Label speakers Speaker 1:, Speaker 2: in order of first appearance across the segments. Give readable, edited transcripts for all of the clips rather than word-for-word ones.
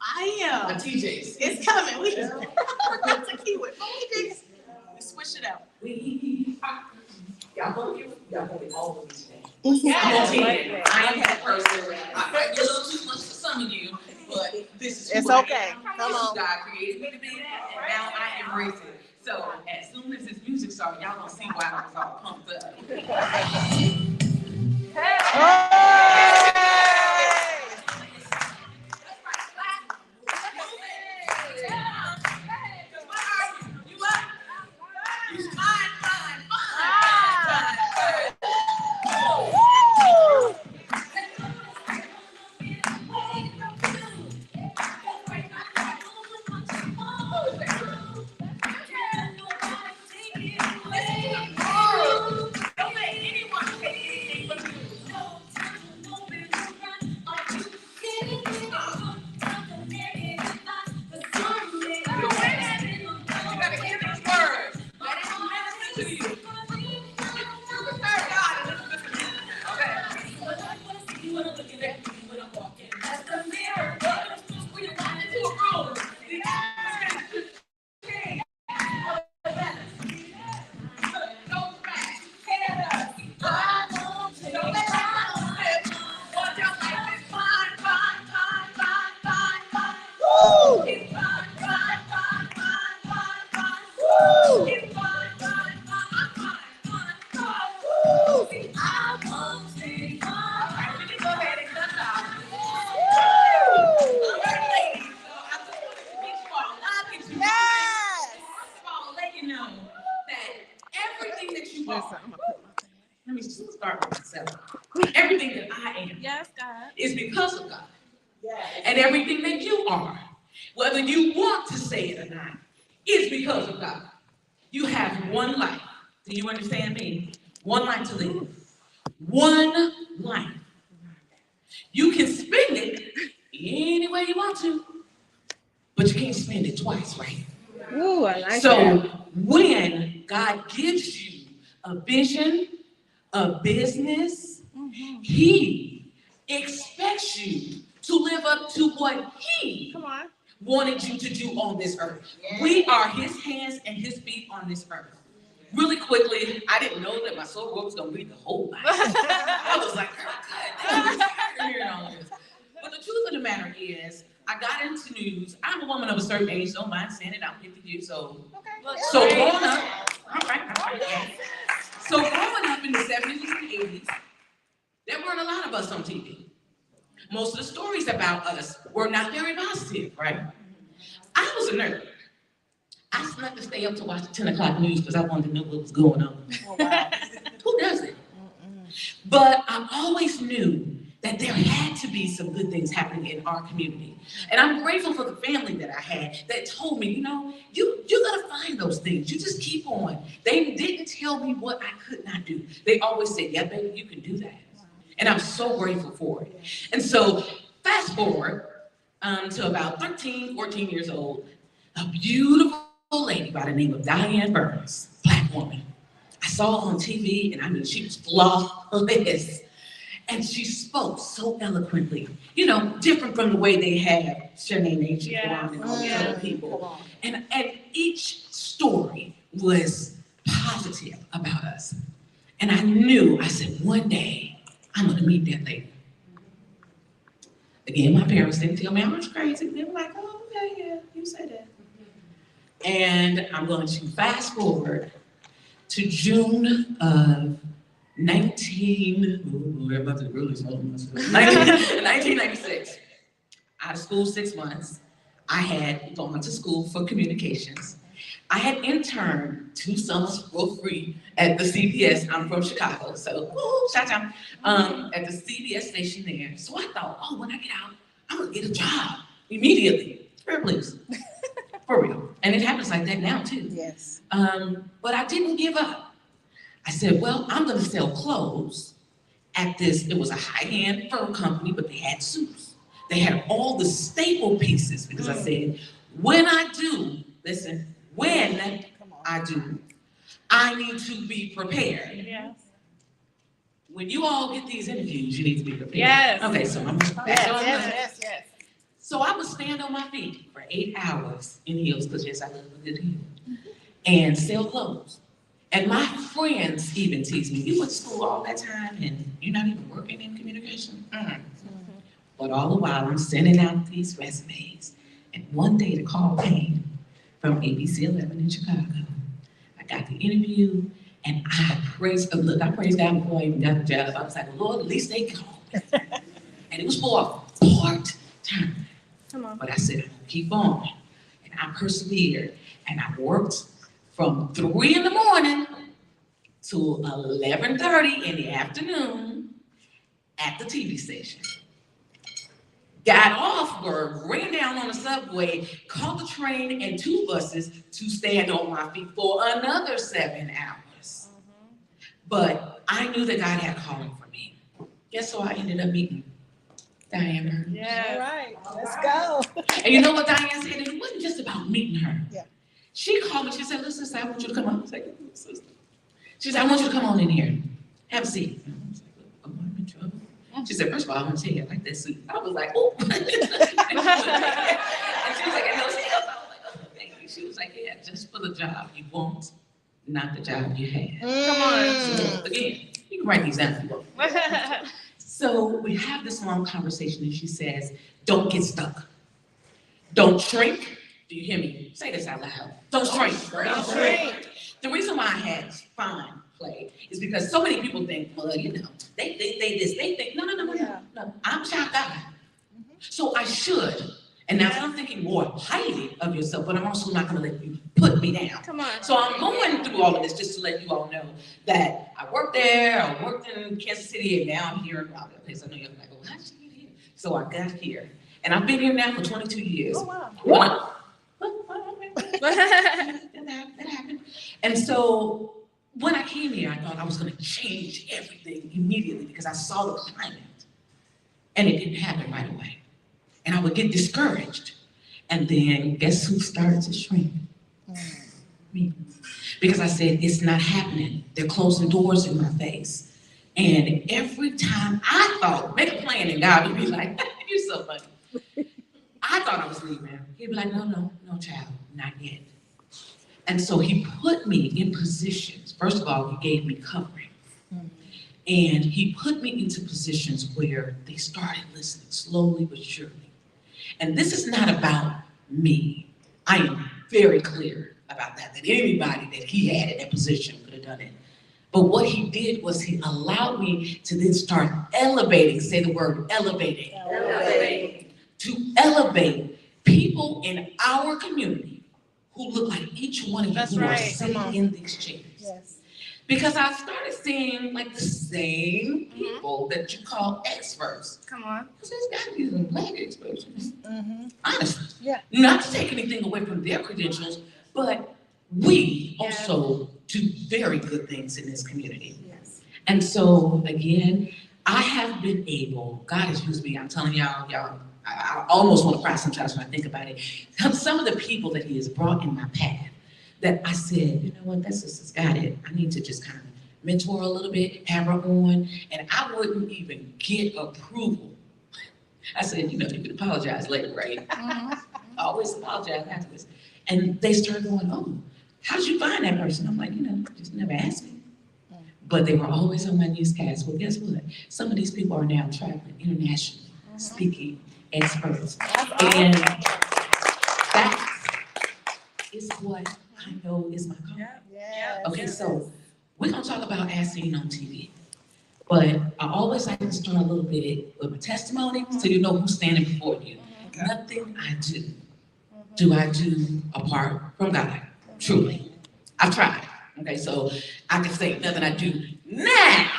Speaker 1: I am.
Speaker 2: TJ's.
Speaker 1: It's coming. We forgot to key it. TJ's. We switch it out.
Speaker 2: Y'all gonna be all of these things.
Speaker 1: Yeah.
Speaker 2: I'm gonna tell you, I am that person. I might be a little too much for some of you, but this is who
Speaker 3: It's
Speaker 2: I
Speaker 3: okay.
Speaker 2: am.
Speaker 3: Come
Speaker 2: This is
Speaker 3: on.
Speaker 2: God created me to be, and now I embrace it. So as soon as this music started, y'all gonna see why I was all pumped up. Let me just start with myself. Everything that I am is because of God. And everything that you are, whether you want to say it or not, is because of God. You have one life. Do you understand me? One life to live. One life. You can spend it any way you want to, but you can't spend it twice, right?
Speaker 3: Ooh, I like
Speaker 2: so
Speaker 3: that.
Speaker 2: when God gives you a vision, a business, He expects you to live up to what He wanted you to do on this earth. We are His hands and His feet on this earth. Really quickly, I didn't know that my soul was going to read the whole Bible. I was like, girl, I'm tired of hearing all this. But the truth of the matter is, I got into news. I'm a woman of a certain age, don't mind saying it, I'm 50 years old. So growing up, all right. So growing up in the 70s and 80s, there weren't a lot of us on TV. Most of the stories about us were not very positive, right? I was a nerd. I slept to stay up to watch the 10 o'clock news because I wanted to know what was going on.
Speaker 3: Oh, wow.
Speaker 2: Who doesn't? But I always knew that there had to be some good things happening in our community. And I'm grateful for the family that I had that told me, you know, you gotta find those things. You just keep on. They didn't tell me what I could not do. They always said, yeah, baby, you can do that. And I'm so grateful for it. And so fast forward to about 13, 14 years old, a beautiful lady by the name of Diane Burns, Black woman. I saw her on TV, and I mean, she was flawless. And she spoke so eloquently, you know, different from the way they have Shanae Nation and all these other people. And each story was positive about us. And I said, one day, I'm gonna meet that lady. Again, my parents didn't tell me I was crazy. They were like, oh, okay, yeah, you say that. And I'm going to fast forward to June of 1996. Out of school 6 months. I had gone to school for communications. I had interned 2 summers for free at the CBS. I'm from Chicago, so shout out at the CBS station there. So I thought, oh, when I get out, I'm gonna get a job immediately. Please. For real. And it happens like that now too.
Speaker 3: Yes.
Speaker 2: But I didn't give up. I said, well, I'm gonna sell clothes at this. It was a high-end fur company, but they had suits. They had all the staple pieces because I said, when I do, listen, when I do, I need to be prepared.
Speaker 4: Yes.
Speaker 2: When you all get these interviews, you need to be prepared.
Speaker 4: Yes.
Speaker 2: Okay, so I'm back on.
Speaker 3: Yes.
Speaker 2: stand on my feet for 8 hours in heels, because yes, I love a good heel, and sell clothes. And my friends even tease me, you went to school all that time and you're not even working in communication? But all the while, I'm sending out these resumes. And one day the call came from ABC 11 in Chicago. I got the interview, and I praised God before I even got the job. I was like, Lord, at least they called me. And it was for a part-time.
Speaker 3: Come on.
Speaker 2: But I said, I'm gonna keep on. And I persevered. And I worked from 3 in the morning to 11:30 in the afternoon at the TV station. Got off work, ran down on the subway, caught the train and 2 buses to stand on my feet for another 7 hours. But I knew that God had a calling for me. Guess who I ended up meeting? Diane Burns.
Speaker 3: Yeah.
Speaker 4: All right, let's go.
Speaker 2: And you know what Diane said? It wasn't just about meeting her.
Speaker 4: Yeah.
Speaker 2: She called me, she said, listen, sister, I want you to come on. I was like, sister. She said, I want you to come on in here. Have a seat. I was like, oh, I'm in trouble. She said, first of all, I want to tell you, I like that suit. I was like, oh. And she was like, and no sales. I was like, oh, thank you. She was like, yeah, just for the job you want, not the job you have.
Speaker 3: Come on.
Speaker 2: So again, you can write these down if you want. So we have this long conversation and she says, don't get stuck. Don't shrink. Do you hear me? Say this out loud. Don't shrink.
Speaker 3: Don't shrink.
Speaker 2: The reason why I had fine play is because so many people think, well, you know, they think, no. I'm child God. So I should. And now I'm thinking more highly of yourself, but I'm also not going to let you put me down.
Speaker 3: Come on.
Speaker 2: So I'm going through all of this just to let you all know that I worked there, I worked in Kansas City, and now I'm here in Raleigh. Okay, so I know you're like, well, how did you get here? So I got here. And I've been here now for 22 years.
Speaker 4: Oh, wow.
Speaker 2: That happened. And so when I came here, I thought I was going to change everything immediately because I saw the climate. And it didn't happen right away. And I would get discouraged. And then guess who started to shrink? Me. Because I said, it's not happening. They're closing doors in my face. And every time I thought, make a plan, and God would be like, you're so funny. I thought I was leaving. He'd be like, no, child, not yet. And so he put me in positions. First of all, he gave me covering. And he put me into positions where they started listening slowly but surely. And this is not about me. I am very clear about that anybody that he had in that position could have done it. But what he did was he allowed me to then start elevating, say the word elevating.
Speaker 3: Elevating.
Speaker 2: To elevate people in our community who look like each one of you
Speaker 3: That's
Speaker 2: who are
Speaker 3: right.
Speaker 2: sitting
Speaker 3: Come on.
Speaker 2: in these chairs.
Speaker 4: Yes.
Speaker 2: Because I started seeing like the same people that you call experts.
Speaker 3: Come on.
Speaker 2: Because there's got to be some black experts. Honestly.
Speaker 4: Yeah.
Speaker 2: Not to take anything away from their credentials, but we also do very good things in this community.
Speaker 3: Yes.
Speaker 2: And so again, I have been able, God has used me, I'm telling y'all, I almost want to cry sometimes when I think about it. Some of the people that he has brought in my path that I said, you know what, that sister's got it. I need to just kind of mentor a little bit, have her on, and I wouldn't even get approval. I said, you know, you can apologize later, right? I always apologize afterwards. And they started going, oh, how did you find that person? I'm like, you know, just never asked me. But they were always on my newscast. Well, guess what? Some of these people are now traveling internationally, speaking experts. And that is what I know is my calling.
Speaker 4: Yes.
Speaker 2: Okay, so we're gonna talk about As Seen on TV. But I always like to start a little bit with a testimony so you know who's standing before you. Nothing I do I do apart from God, truly. I've tried. Okay, so I can say nothing I do now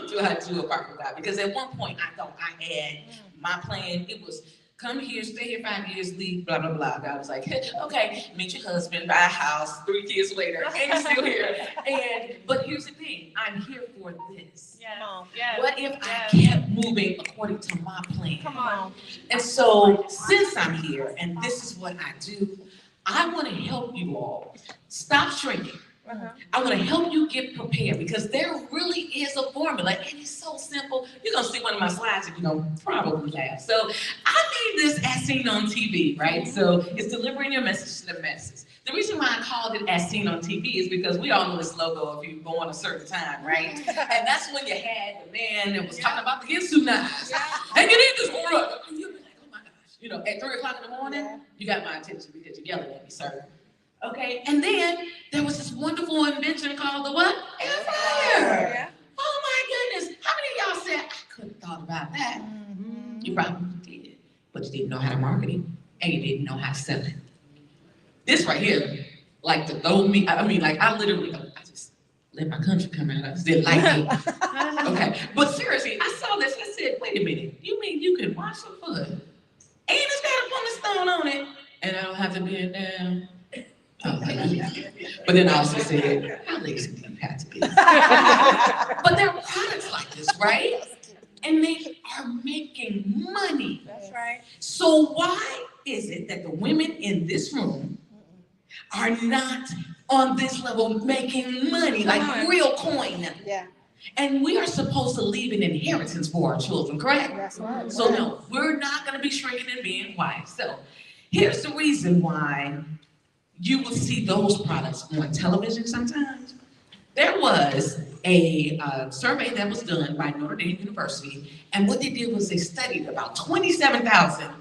Speaker 2: do I do apart from God. Because at one point I thought I had my plan. It was come here, stay here 5 years, leave, blah, blah, blah. God was like, hey, okay, meet your husband, buy a house, 3 kids later, and you're still here. But here's the thing, I'm here for this.
Speaker 3: Yeah.
Speaker 4: Come on.
Speaker 3: Yeah.
Speaker 2: What if I kept moving according to my plan?
Speaker 3: Come on.
Speaker 2: And so since I'm here and this is what I do, I want to help you all stop shrinking. I want to help you get prepared because there really is a formula and it's so simple. You're going to see one of my slides and you're going to probably laugh. So I made this as seen on TV, right? So it's delivering your message to the masses. The reason why I called it as seen on TV is because we all know this logo if you go on a certain time, right? And that's when you had the man that was talking about the Ginsu knives. And you need this for up. And you'll be like, oh my gosh. You know, at 3 o'clock in the morning, you got my attention because you're yelling at me, sir. Okay, and then there was this wonderful invention called the what? Air fryer.
Speaker 3: Yeah.
Speaker 2: Oh my goodness. How many of y'all said, I couldn't have thought about that? You probably did, but you didn't know how to market it and you didn't know how to sell it. This right here, like to throw me, I mean, like I literally, I just let my country come out. I just didn't like it. Okay, but seriously, I saw this, I said, wait a minute, you mean you can wash your foot and it's got a pumice stone on it and I don't have to bend down? Okay. But then I also said, how lazy do you have to be? But there are products like this, right? And they are making money.
Speaker 3: That's right.
Speaker 2: So why is it that the women in this room are not on this level making money, like real coin?
Speaker 4: Yeah,
Speaker 2: And we are supposed to leave an inheritance for our children, correct?
Speaker 4: that's right.
Speaker 2: So no, we're not gonna be shrinking and being quiet. So here's the reason why you will see those products on television sometimes. There was a survey that was done by Notre Dame University, and what they did was they studied about 27,000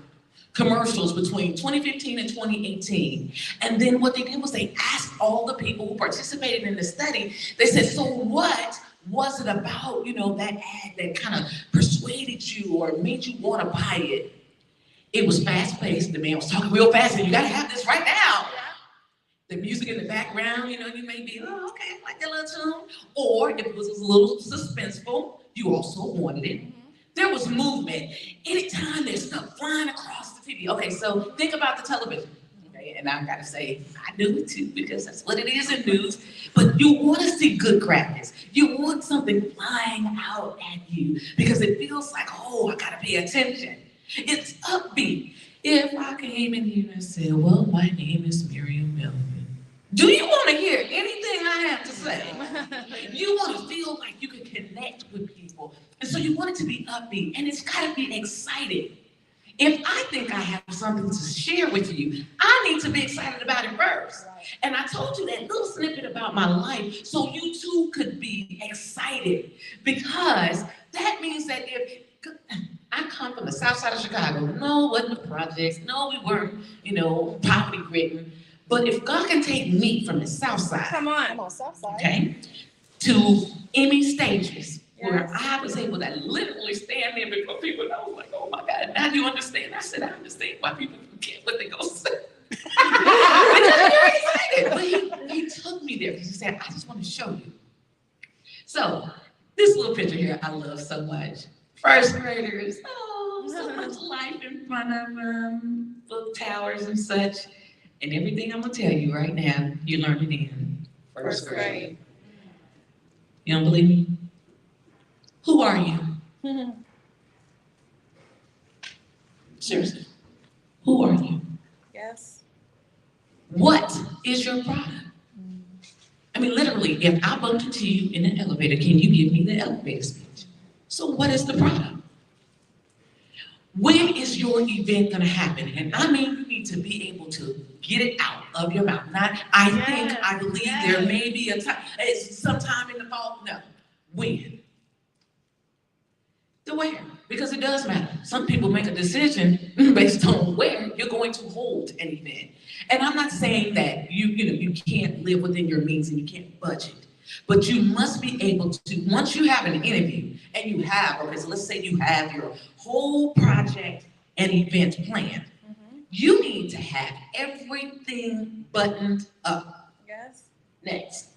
Speaker 2: commercials between 2015 and 2018. And then what they did was they asked all the people who participated in the study, they said, so what was it about, you know, that ad that kind of persuaded you or made you want to buy it? It was fast-paced, the man was talking real fast, and you gotta have this right now. The music in the background, you know, you may be, oh, okay, I like that little tune. Or if it was a little suspenseful, you also wanted it. There was movement. Anytime there's stuff flying across the TV. Okay, so think about the television. Okay, and I gotta say, I do it too, because that's what it is in news. But you wanna see good graphics. You want something flying out at you because it feels like, oh, I gotta pay attention. It's upbeat. If I came in here and said, well, my name is Miriam Melvin, do you want to hear anything I have to say? You want to feel like you can connect with people. And so you want it to be upbeat, and it's got to be exciting. If I think I have something to share with you, I need to be excited about it first. And I told you that little snippet about my life so you too could be excited, because that means that if I come from the south side of Chicago, no, wasn't the projects, no, we weren't, you know, poverty ridden. But if God can take me from the south side,
Speaker 3: Come
Speaker 4: Come
Speaker 3: on.
Speaker 4: on, Southside.
Speaker 2: okay, to Emmy stages, where
Speaker 3: Yes.
Speaker 2: I was able to literally stand there before people, and I was like, oh my God, now you understand? I said, I understand why people forget what they go say. Because you're excited. But he took me there because he said, I just want to show you. So this little picture here, I love so much. First graders, oh, so much life in front of them, book towers and such. And everything I'm gonna tell you right now, you learned it in first grade. You don't believe me? Who are you? Seriously, who are you?
Speaker 3: Yes.
Speaker 2: What is your product? I mean, literally, if I bumped into you in an elevator, can you give me the elevator speech? So what is the product? When is your event gonna happen? And I mean, you need to be able to get it out of your mouth. Not, I think, I believe, there may be a time, it's sometime in the fall. No, when? The where, because it does matter. Some people make a decision based on where you're going to hold an event. And I'm not saying that you can't live within your means and you can't budget. But you must be able to, once you have an interview and you have, okay, so let's say you have your whole project and event planned, you need to have everything buttoned up.
Speaker 3: Yes.
Speaker 2: Next,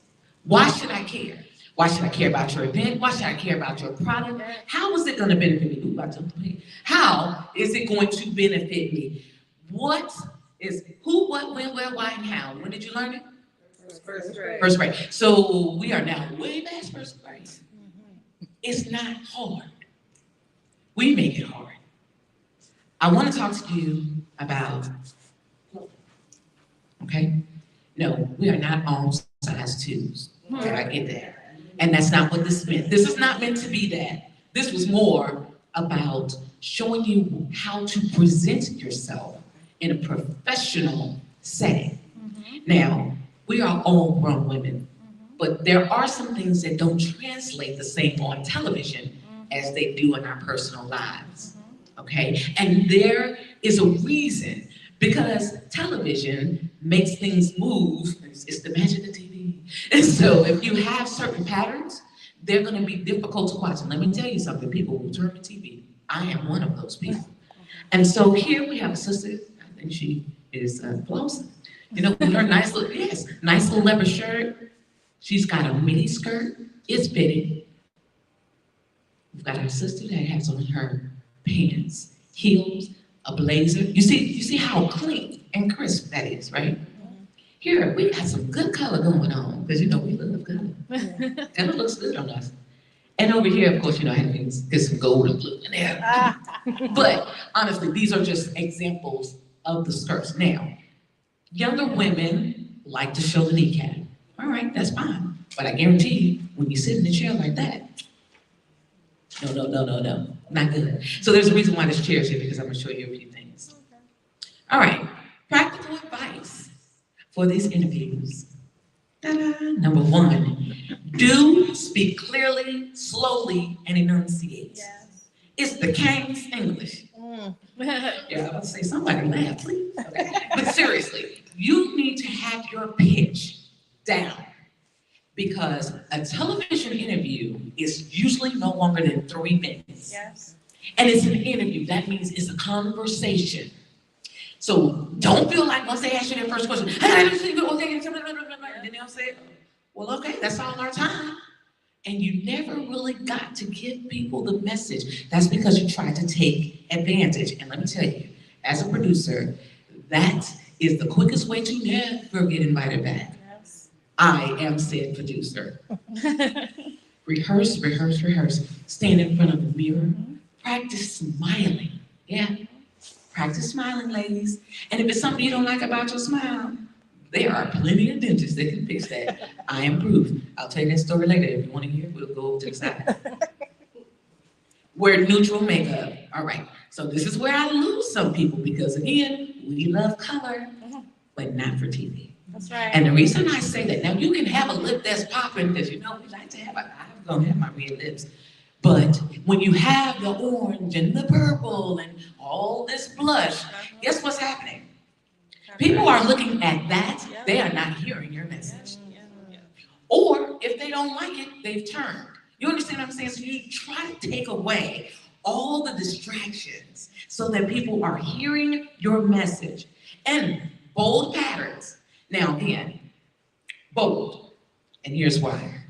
Speaker 2: why should I care? Why should I care about your event? Why should I care about your product? How is it going to benefit me? Ooh, I jumped the page. How is it going to benefit me? What is who, what, when, where, why, and how? When did you learn it?
Speaker 3: First grade.
Speaker 2: First grade. So we are now way past first grade. It's not hard. We make it hard. I want to talk to you about, okay? No, we are not all size 2s. Okay, I get that. And that's not what this meant. This is not meant to be that. This was more about showing you how to present yourself in a professional setting. Now, we are all grown women, but there are some things that don't translate the same on television as they do in our personal lives, okay? And there is a reason, because television makes things move. It's the magic of TV. And so if you have certain patterns, they're gonna be difficult to watch. And let me tell you something, people who turn to TV, I am one of those people. And so here we have a sister, I think she is Blossom. You know, with her nice little leather shirt. She's got a mini skirt, it's fitted. We've got our sister that has on her pants, heels, a blazer. You see how clean and crisp that is, right? Here, we got some good color going on, because you know we love color. And it looks good on us. And over here, of course, you know, I had to get some gold and blue in there. But honestly, these are just examples of the skirts. Now, younger women like to show the kneecap. All right, that's fine. But I guarantee you, when you sit in the chair like that, no, not good. So there's a reason why this chair is here, because I'm gonna show you a few things. All right, practical advice for these interviews. Ta-da. Number 1, do speak clearly, slowly, and enunciate.
Speaker 3: Yes.
Speaker 2: It's the King's English. Yeah, I was about to say, somebody laugh, please. Okay. But seriously, you need to have your pitch down, because a television interview is usually no longer than 3 minutes.
Speaker 3: Yes.
Speaker 2: And it's an interview. That means it's a conversation. So don't feel like once they ask you their first question, and then they'll say, well, okay, that's all our time. And you never really got to give people the message. That's because you tried to take advantage. And let me tell you, as a producer, that is the quickest way to never get invited back.
Speaker 3: Yes.
Speaker 2: I am said producer. Rehearse. Stand in front of the mirror. Practice smiling. Yeah. Practice smiling, ladies. And if it's something you don't like about your smile, there are plenty of dentists that can fix that. I am proof. I'll tell you that story later. If you want to hear, we'll go to the side. Wear neutral makeup. All right. So this is where I lose some people, because again, we love color, but not for TV.
Speaker 3: That's right.
Speaker 2: And the reason I say that, now you can have a lip that's popping, because you know we like to have, I'm gonna have my red lips. But when you have the orange and the purple and all this blush, guess what's happening? People are looking at that, they are not hearing your message. Or if they don't like it, they've turned. You understand what I'm saying? So you try to take away all the distractions so that people are hearing your message. And bold patterns. Now again, bold. And here's why.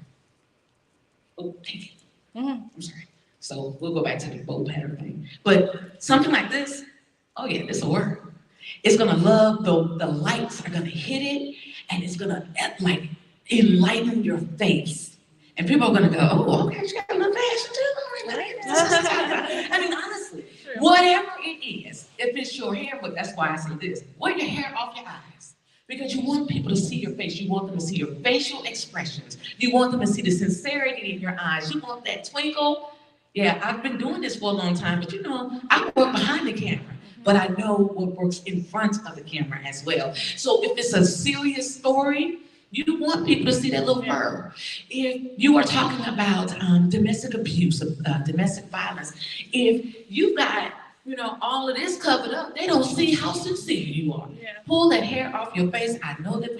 Speaker 2: Oh, thank you. I'm sorry. So we'll go back to the bold pattern thing. But something like this, oh yeah, this will work. It's gonna love, the lights are gonna hit it, and it's gonna like enlighten your face. And people are gonna go, oh, okay, she got a little fashion too. I mean, honestly, whatever it is, if it's your hair, but that's why I say this, wear your hair off your eyes. Because you want people to see your face. You want them to see your facial expressions. You want them to see the sincerity in your eyes. You want that twinkle. Yeah, I've been doing this for a long time, but you know, I work behind the camera, but I know what works in front of the camera as well. So if it's a serious story, you want people to see that little fur. If you are talking about domestic abuse, domestic violence, if you've got, you know, all of this covered up, they don't see how sincere you are.
Speaker 3: Yeah.
Speaker 2: Pull that hair off your face. I know that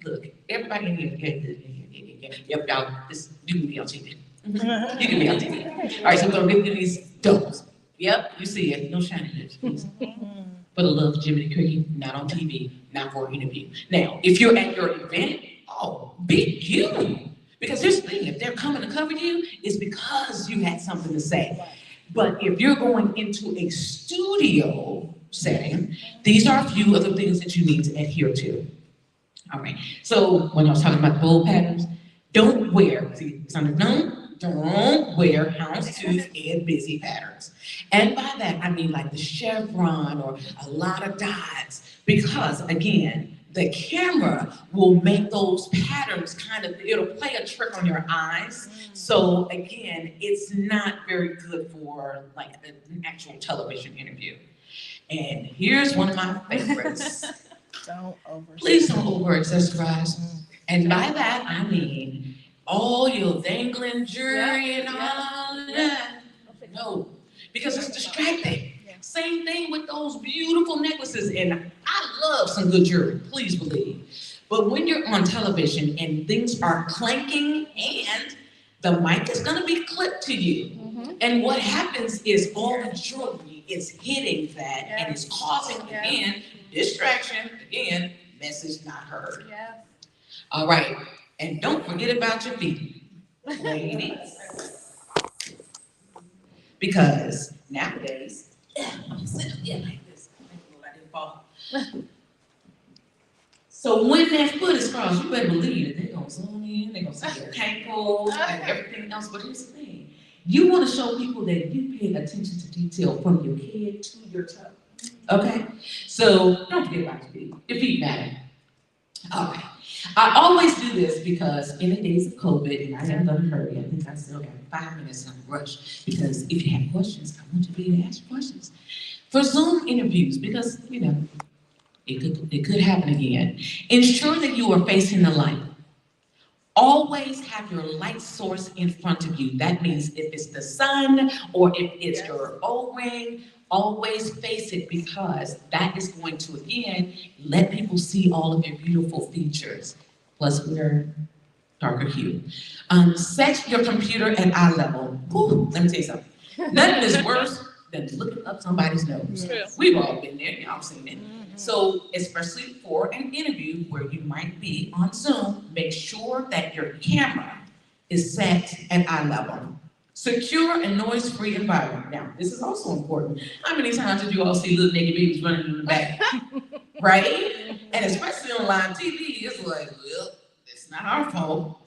Speaker 2: look, everybody in here, yep, y'all, you can be on TV. You can be on TV. All right, so we're gonna get these doubles. Yep, you see it, no shiny lips, please. For the love of Jiminy Cricket, not on TV, not for an interview. Now, if you're at your event, oh, be you. Because here's the thing, if they're coming to cover you, it's because you had something to say. But if you're going into a studio setting, these are a few of the things that you need to adhere to. All right, so when I was talking about bold patterns, don't wear, see, it's under don't wear houndstooth and busy patterns. And by that, I mean like the chevron or a lot of dots, because again, the camera will make those patterns kind of, it'll play a trick on your eyes. So again, it's not very good for like an actual television interview. And here's one of my favorites.
Speaker 4: Don't over.
Speaker 2: Please don't over accessorize. And by that, I mean all your dangling jewelry and all of that. No, because it's distracting. Same thing with those beautiful necklaces. And I love some good jewelry, please believe. But when you're on television and things are clanking and the mic is gonna be clipped to you. And what happens is all the jewelry is hitting that and it's causing, again, distraction, again, message not heard. All right, and don't forget about your feet, ladies. Because nowadays, I'm sitting here like this. I didn't fall. So when that foot is crossed, you better believe that they're gonna zoom in, they're gonna see your ankles and everything else. But here's the thing. You wanna show people that you pay attention to detail from your head to your toe. Okay? So don't forget about your feet. Your feet matter. All right. I always do this because in the days of COVID, and I am gonna hurry, I think I still got 5 minutes on the rush, because if you have questions, I want you to be able to ask questions. For Zoom interviews, because, you know, it could happen again. Ensure that you are facing the light. Always have your light source in front of you. That means if it's the sun or if it's your O-ring, always face it, because that is going to, again, let people see all of your beautiful features. Plus, we're darker hue. Set your computer at eye level. Whew, let me tell you something. Nothing is worse than looking up somebody's nose. We've all been there, y'all seen it. So, especially for an interview where you might be on Zoom, make sure that your camera is set at eye level. Secure and noise-free environment. Now, this is also important. How many times did you all see little naked babies running in the back? Right? And especially on live TV, it's like, well, it's not our fault.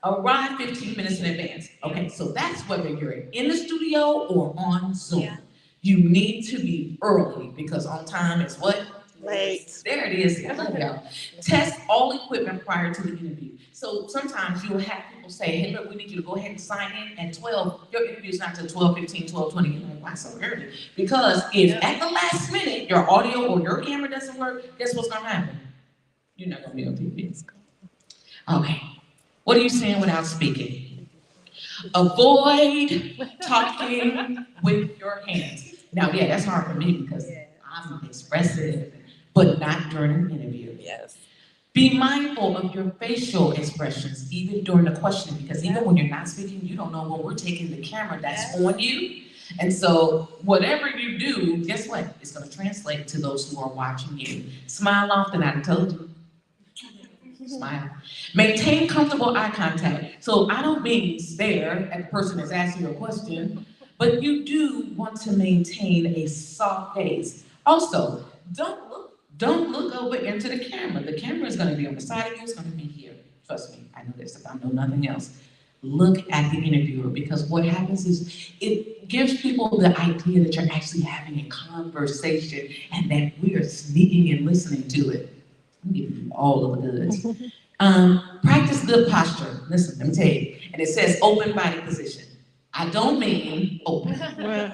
Speaker 2: Arrive 15 minutes in advance. Okay, so that's whether you're in the studio or on Zoom. You need to be early, because on time is what?
Speaker 4: Late.
Speaker 2: There it is. I love y'all. Test all equipment prior to the interview. So sometimes you'll have people say, hey, look, we need you to go ahead and sign in at 12. Your interview is not till 12:15, 12:20. You're like, why so early? Because if at the last minute your audio or your camera doesn't work, guess what's gonna happen? You're not gonna be on TV. Okay. What are you saying without speaking? Avoid talking with your hands. Now, yeah, that's hard for me because I'm expressive, but not during an interview.
Speaker 4: Yes.
Speaker 2: Be mindful of your facial expressions, even during the questioning, because even when you're not speaking, you don't know when we're taking the camera that's on you. And so whatever you do, guess what? It's gonna translate to those who are watching you. Smile often, I told you. Smile. Maintain comfortable eye contact. So I don't mean stare at the person that's asking you a question, but you do want to maintain a soft gaze. Also, don't look over into the camera. The camera is going to be on the side of you, it's going to be here. Trust me, I know this if I know nothing else. Look at the interviewer, because what happens is it gives people the idea that you're actually having a conversation and that we are sneaking and listening to it. I'm giving you all of the goods. Practice good posture. Listen, let me tell you. And it says open body position. I don't mean open.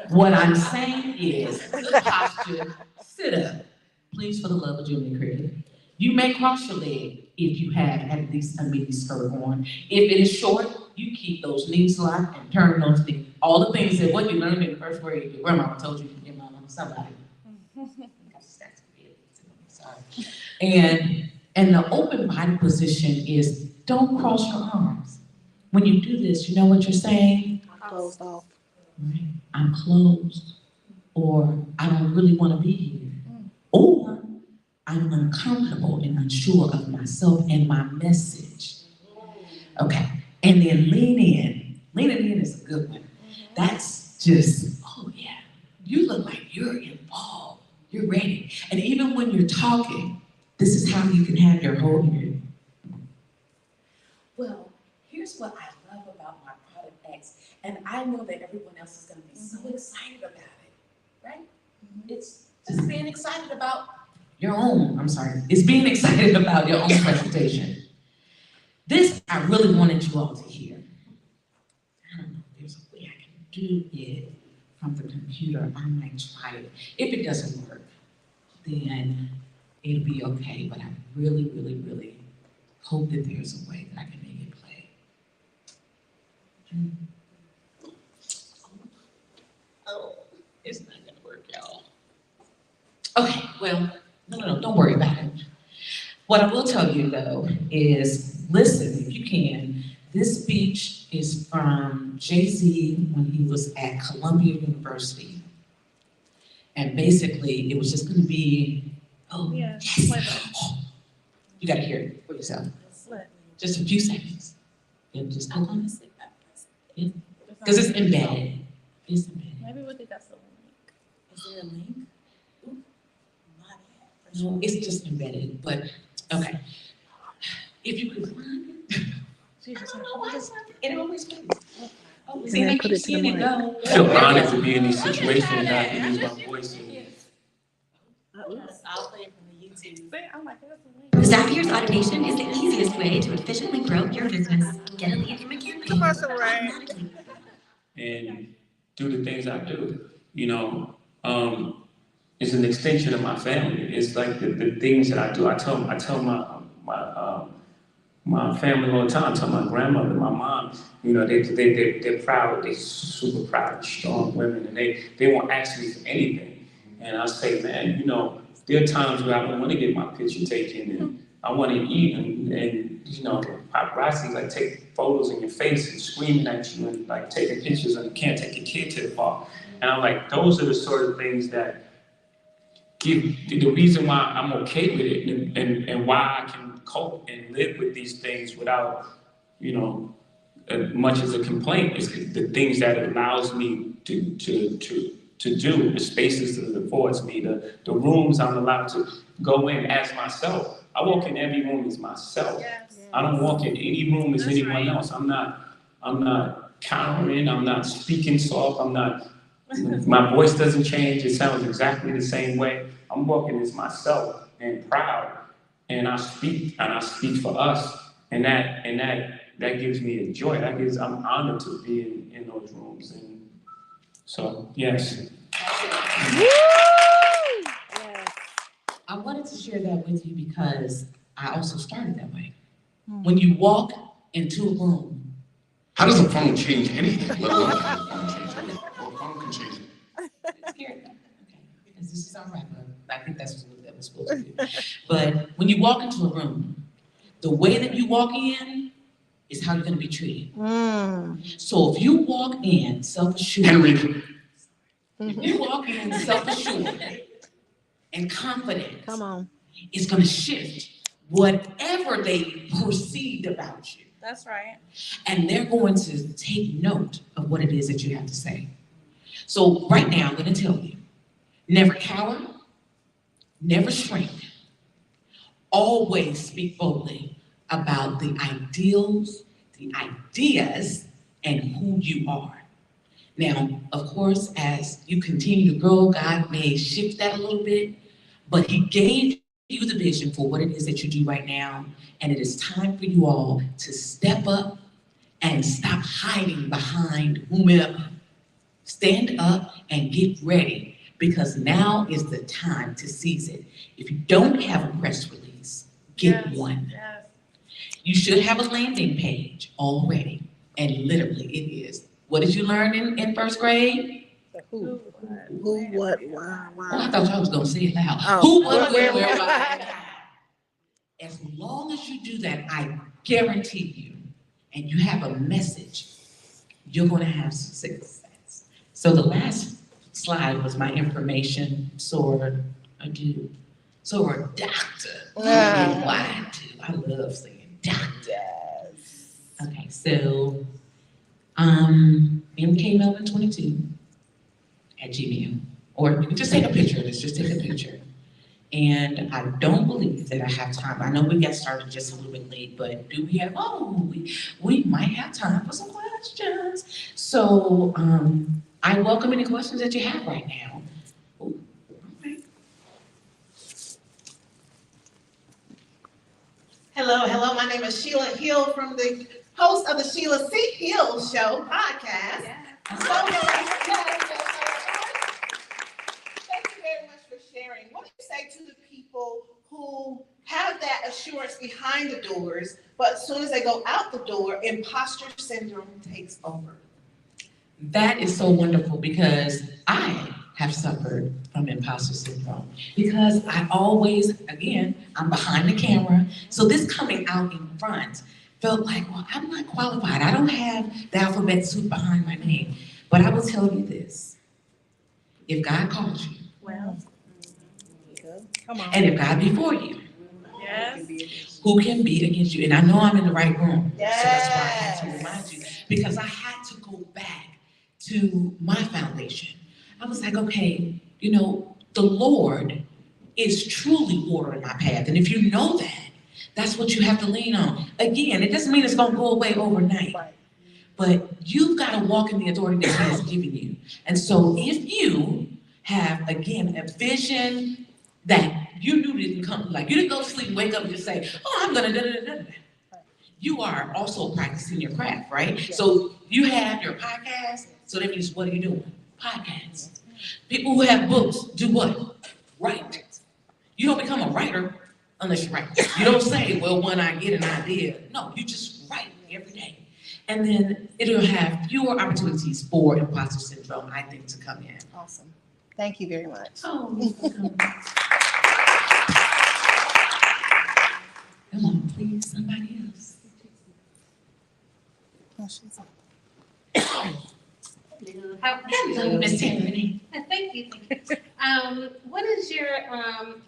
Speaker 2: What I'm saying is good posture, sit up. Please, for the love of Jiminy Cricket. You may cross your leg if you have at least a mini skirt on. If it is short, you keep those knees locked and turn those knees. All the things that what you learned in the first grade, your grandma told you, your mama, somebody. Sorry. And the open body position is don't cross your arms. When you do this, you know what you're saying?
Speaker 4: Closed off.
Speaker 2: Right? I'm closed, or I don't really want to be here, or I'm uncomfortable and unsure of myself and my message. Okay, and then lean in. Leaning in is a good one. That's just, oh yeah, you look like you're involved, you're ready. And even when you're talking, this is how you can have your whole interview. Well, here's what I love about my product X, and I know that everyone else is going to be so excited about it, right? It's just being excited about is being excited about your own presentation. This I really wanted you all to hear. I don't know if there's a way I can do it from the computer. I might try it. If it doesn't work, then it'll be okay. But I really, really, really hope that there's a way that I can make it play. Oh, it's not gonna work, y'all. Okay, well, no, don't worry about it. What I will tell you though is, listen, if you can, this speech is from Jay-Z when he was at Columbia University. And basically, it was just gonna be,
Speaker 3: Yeah,
Speaker 2: yes.
Speaker 3: play that.
Speaker 2: You gotta hear it for yourself.
Speaker 3: What?
Speaker 2: Just a few seconds. And just click on it. Because it's embedded. It's embedded.
Speaker 3: Maybe we think that's the link.
Speaker 1: Is there a link? Ooh, my bad.
Speaker 2: No, it's just embedded, but, okay. If you could find it.
Speaker 3: Jesus,
Speaker 2: I don't know why it's not, it always goes. Oh,
Speaker 4: And
Speaker 2: see,
Speaker 4: then
Speaker 2: I
Speaker 4: put
Speaker 2: keep
Speaker 4: it to the
Speaker 2: seeing it
Speaker 4: mic.
Speaker 2: go.
Speaker 5: I feel honored to be in these situations and I can use my voice.
Speaker 1: I'll play it from the YouTube.
Speaker 3: See, I'm like, that's the link.
Speaker 6: Zapier's automation is the easiest way to efficiently grow your business. Get a lead from a campaign
Speaker 4: Commercial, right?
Speaker 6: automatically.
Speaker 5: And do the things I do. You know, it's an extension of my family. It's like the things that I do. I tell my family all the time. I tell my grandmother, my mom. You know, they're proud. They're super proud, strong women, and they won't ask me for anything. And I say, man, you know, there are times where I don't want to get my picture taken, and I want to eat, and you know, paparazzi like take photos in your face and screaming at you and like taking pictures, and you can't take your kid to the park. And I'm like, those are the sort of things that give the reason why I'm okay with it, and why I can cope and live with these things without, you know, much as a complaint. Is the things that it allows me to do, the spaces that it affords me, the rooms I'm allowed to go in as myself. I walk in every room as myself.
Speaker 3: Yes.
Speaker 5: I don't walk in any room as
Speaker 3: That's
Speaker 5: anyone
Speaker 3: right.
Speaker 5: else. I'm not cowering, I'm not speaking soft, my voice doesn't change, it sounds exactly the same way. I'm walking as myself and proud, and I speak for us, and that gives me a joy. I'm honored to be in those rooms, and so yes.
Speaker 2: I wanted to share that with you because I also started that way. When you walk into a room,
Speaker 7: How does a phone change anything? Let alone how a phone change anything? Well, a phone can change it.
Speaker 2: okay, this is our wrap up. I think that's what that was supposed to do. But when you walk into a room, the way that you walk in is how you're going to be treated. So if you walk in self-assured,
Speaker 7: Henry,
Speaker 2: if you walk in self-assured and confident,
Speaker 4: Come on.
Speaker 2: it's going to shift whatever they perceived about you.
Speaker 3: That's right.
Speaker 2: And they're going to take note of what it is that you have to say. So right now, I'm going to tell you, never cower, never shrink. Always speak boldly about the ideals, the ideas, and who you are. Now, of course, as you continue to grow, God may shift that a little bit, but He gave you the vision for what it is that you do right now, and it is time for you all to step up and stop hiding behind whomever. Stand up and get ready, because now is the time to seize it. If you don't have a press release, get
Speaker 3: Yes.
Speaker 2: one.
Speaker 3: Yes.
Speaker 2: You should have a landing page already, and literally it is. What did you learn in first grade?
Speaker 4: Who,
Speaker 3: Who,
Speaker 4: what, why,
Speaker 2: Oh, I
Speaker 4: why?
Speaker 2: thought y'all was gonna say it loud.
Speaker 4: Oh.
Speaker 2: Who, what,
Speaker 4: Where,
Speaker 2: where,
Speaker 4: why?
Speaker 2: why, and how. As long as you do that, I guarantee you, and you have a message, you're gonna have success. So the last slide was my information, doctor.
Speaker 4: Yeah.
Speaker 2: Why do I love saying doctor? Okay, so MKMelvin22 at Gmail, or you can just take a picture of this. Just take a picture. And I don't believe that I have time. I know we got started just a little bit late, but do we have? We might have time for some questions. So I welcome any questions that you have right now. Ooh, okay.
Speaker 8: Hello, hello. My name is Sheila Hill from the host of the Sheila C. Hill Show podcast. So, thank you very much for sharing. What do you say to the people who have that assurance behind the doors, but as soon as they go out the door, imposter syndrome takes over?
Speaker 2: That is so wonderful because I have suffered from imposter syndrome because I always, again, I'm behind the camera. So this coming out in front felt like, well, I'm not qualified. I don't have the alphabet soup behind my name. But I will tell you this. If God calls you,
Speaker 3: Well,
Speaker 4: Come on.
Speaker 2: and if God be for you,
Speaker 3: yes.
Speaker 2: who can be against you? And I know I'm in the right room.
Speaker 8: Yes.
Speaker 2: So that's why I had to remind you. Because I had to go back to my foundation. I was like, okay, you know, the Lord is truly ordering my path. And if you know that, that's what you have to lean on. Again, it doesn't mean it's gonna go away overnight.
Speaker 4: Right.
Speaker 2: But you've got to walk in the authority that He has given you. And so if you have, again, a vision that you knew didn't come, like you didn't go to sleep and wake up and just say, oh, I'm gonna da-da-da-da-da. You are also practicing your craft, right?
Speaker 4: Yes.
Speaker 2: So you have your podcast, so that means what are you doing? Podcasts. People who have books do what? Write. You don't become a writer unless you write. You don't say, well, when I get an idea. No, you just write every day. And then it'll have fewer opportunities for imposter syndrome, I think, to come in.
Speaker 4: Awesome. Thank you very much.
Speaker 2: Oh, come on, please, somebody else.
Speaker 4: Oh, she's up.
Speaker 2: Hello, Miss Tiffany.
Speaker 3: Thank you. What is your,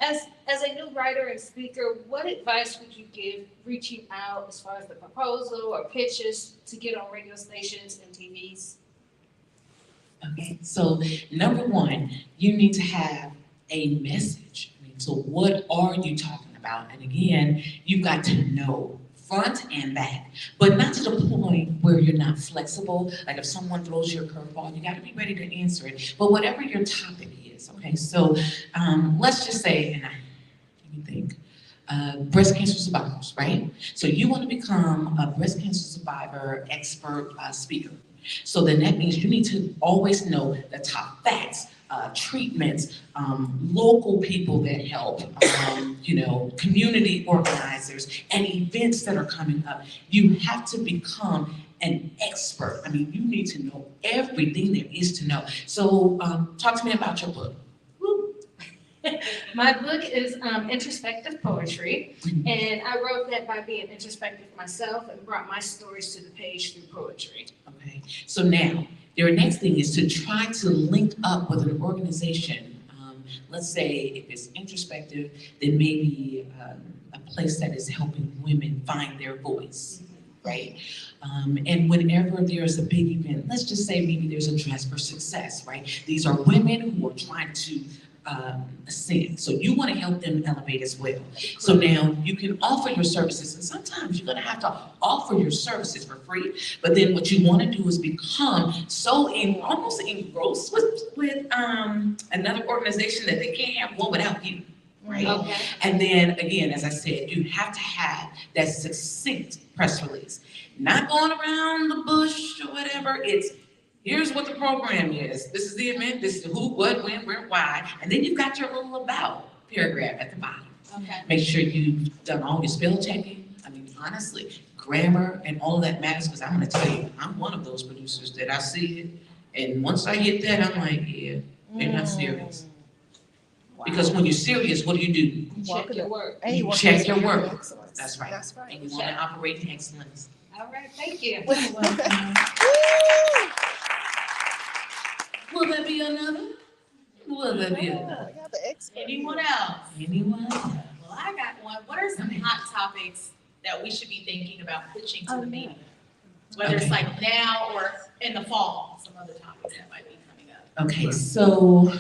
Speaker 3: as a new writer and speaker, what advice would you give reaching out as far as the proposal or pitches to get on radio stations and TVs?
Speaker 2: Okay, so number one, you need to have a message. I mean, so what are you talking about? And again, you've got to know front and back, but not to the point where you're not flexible. Like if someone throws you a curveball, you got to be ready to answer it. But whatever your topic is, okay. So let's just say, and let me think, breast cancer survivors, right? So you want to become a breast cancer survivor expert speaker. So then that means you need to always know the top facts, treatments, local people that help, you know, community organizers, and events that are coming up. You have to become an expert. I mean, you need to know everything there is to know. So talk to me about your book.
Speaker 3: My book is introspective poetry, and I wrote that by being introspective myself and brought my stories to the page through poetry.
Speaker 2: Okay, so now, your next thing is to try to link up with an organization. Let's say if it's introspective, then maybe a place that is helping women find their voice, right? And whenever there's a big event, let's just say maybe there's a Dress for Success, right? These are women who are trying to ascend. So you want to help them elevate as well. So now you can offer your services, and sometimes you're going to have to offer your services for free. But then what you want to do is become so almost engrossed with another organization that they can't have one without you. Right?
Speaker 3: Okay.
Speaker 2: And then again, as I said, you have to have that succinct press release. Not going around the bush or whatever. It's here's what the program is. This is the event. This is who, what, when, where, why. And then you've got your little about paragraph at the bottom.
Speaker 3: Okay.
Speaker 2: Make sure you've done all your spell checking. I mean, honestly, grammar and all of that matters because I'm going to tell you, I'm one of those producers that I see it. And once I hit that, I'm like, yeah, they're not serious. Because when you're serious, what do?
Speaker 3: You check your work.
Speaker 4: And
Speaker 2: You
Speaker 4: work
Speaker 2: check
Speaker 4: with
Speaker 2: your work.
Speaker 4: excellence.
Speaker 2: That's right.
Speaker 4: That's right.
Speaker 2: And you want to operate in excellence.
Speaker 3: All right, thank you.
Speaker 2: Will there be another? Will there be
Speaker 4: Oh,
Speaker 2: another?
Speaker 4: we got the expert.
Speaker 1: Anyone else?
Speaker 2: Anyone?
Speaker 1: Well, I got one. What are some hot topics that we should be thinking about pitching to the media? Whether it's
Speaker 2: Okay.
Speaker 1: like now or in the fall, some other topics that might be coming up.
Speaker 2: Okay, so,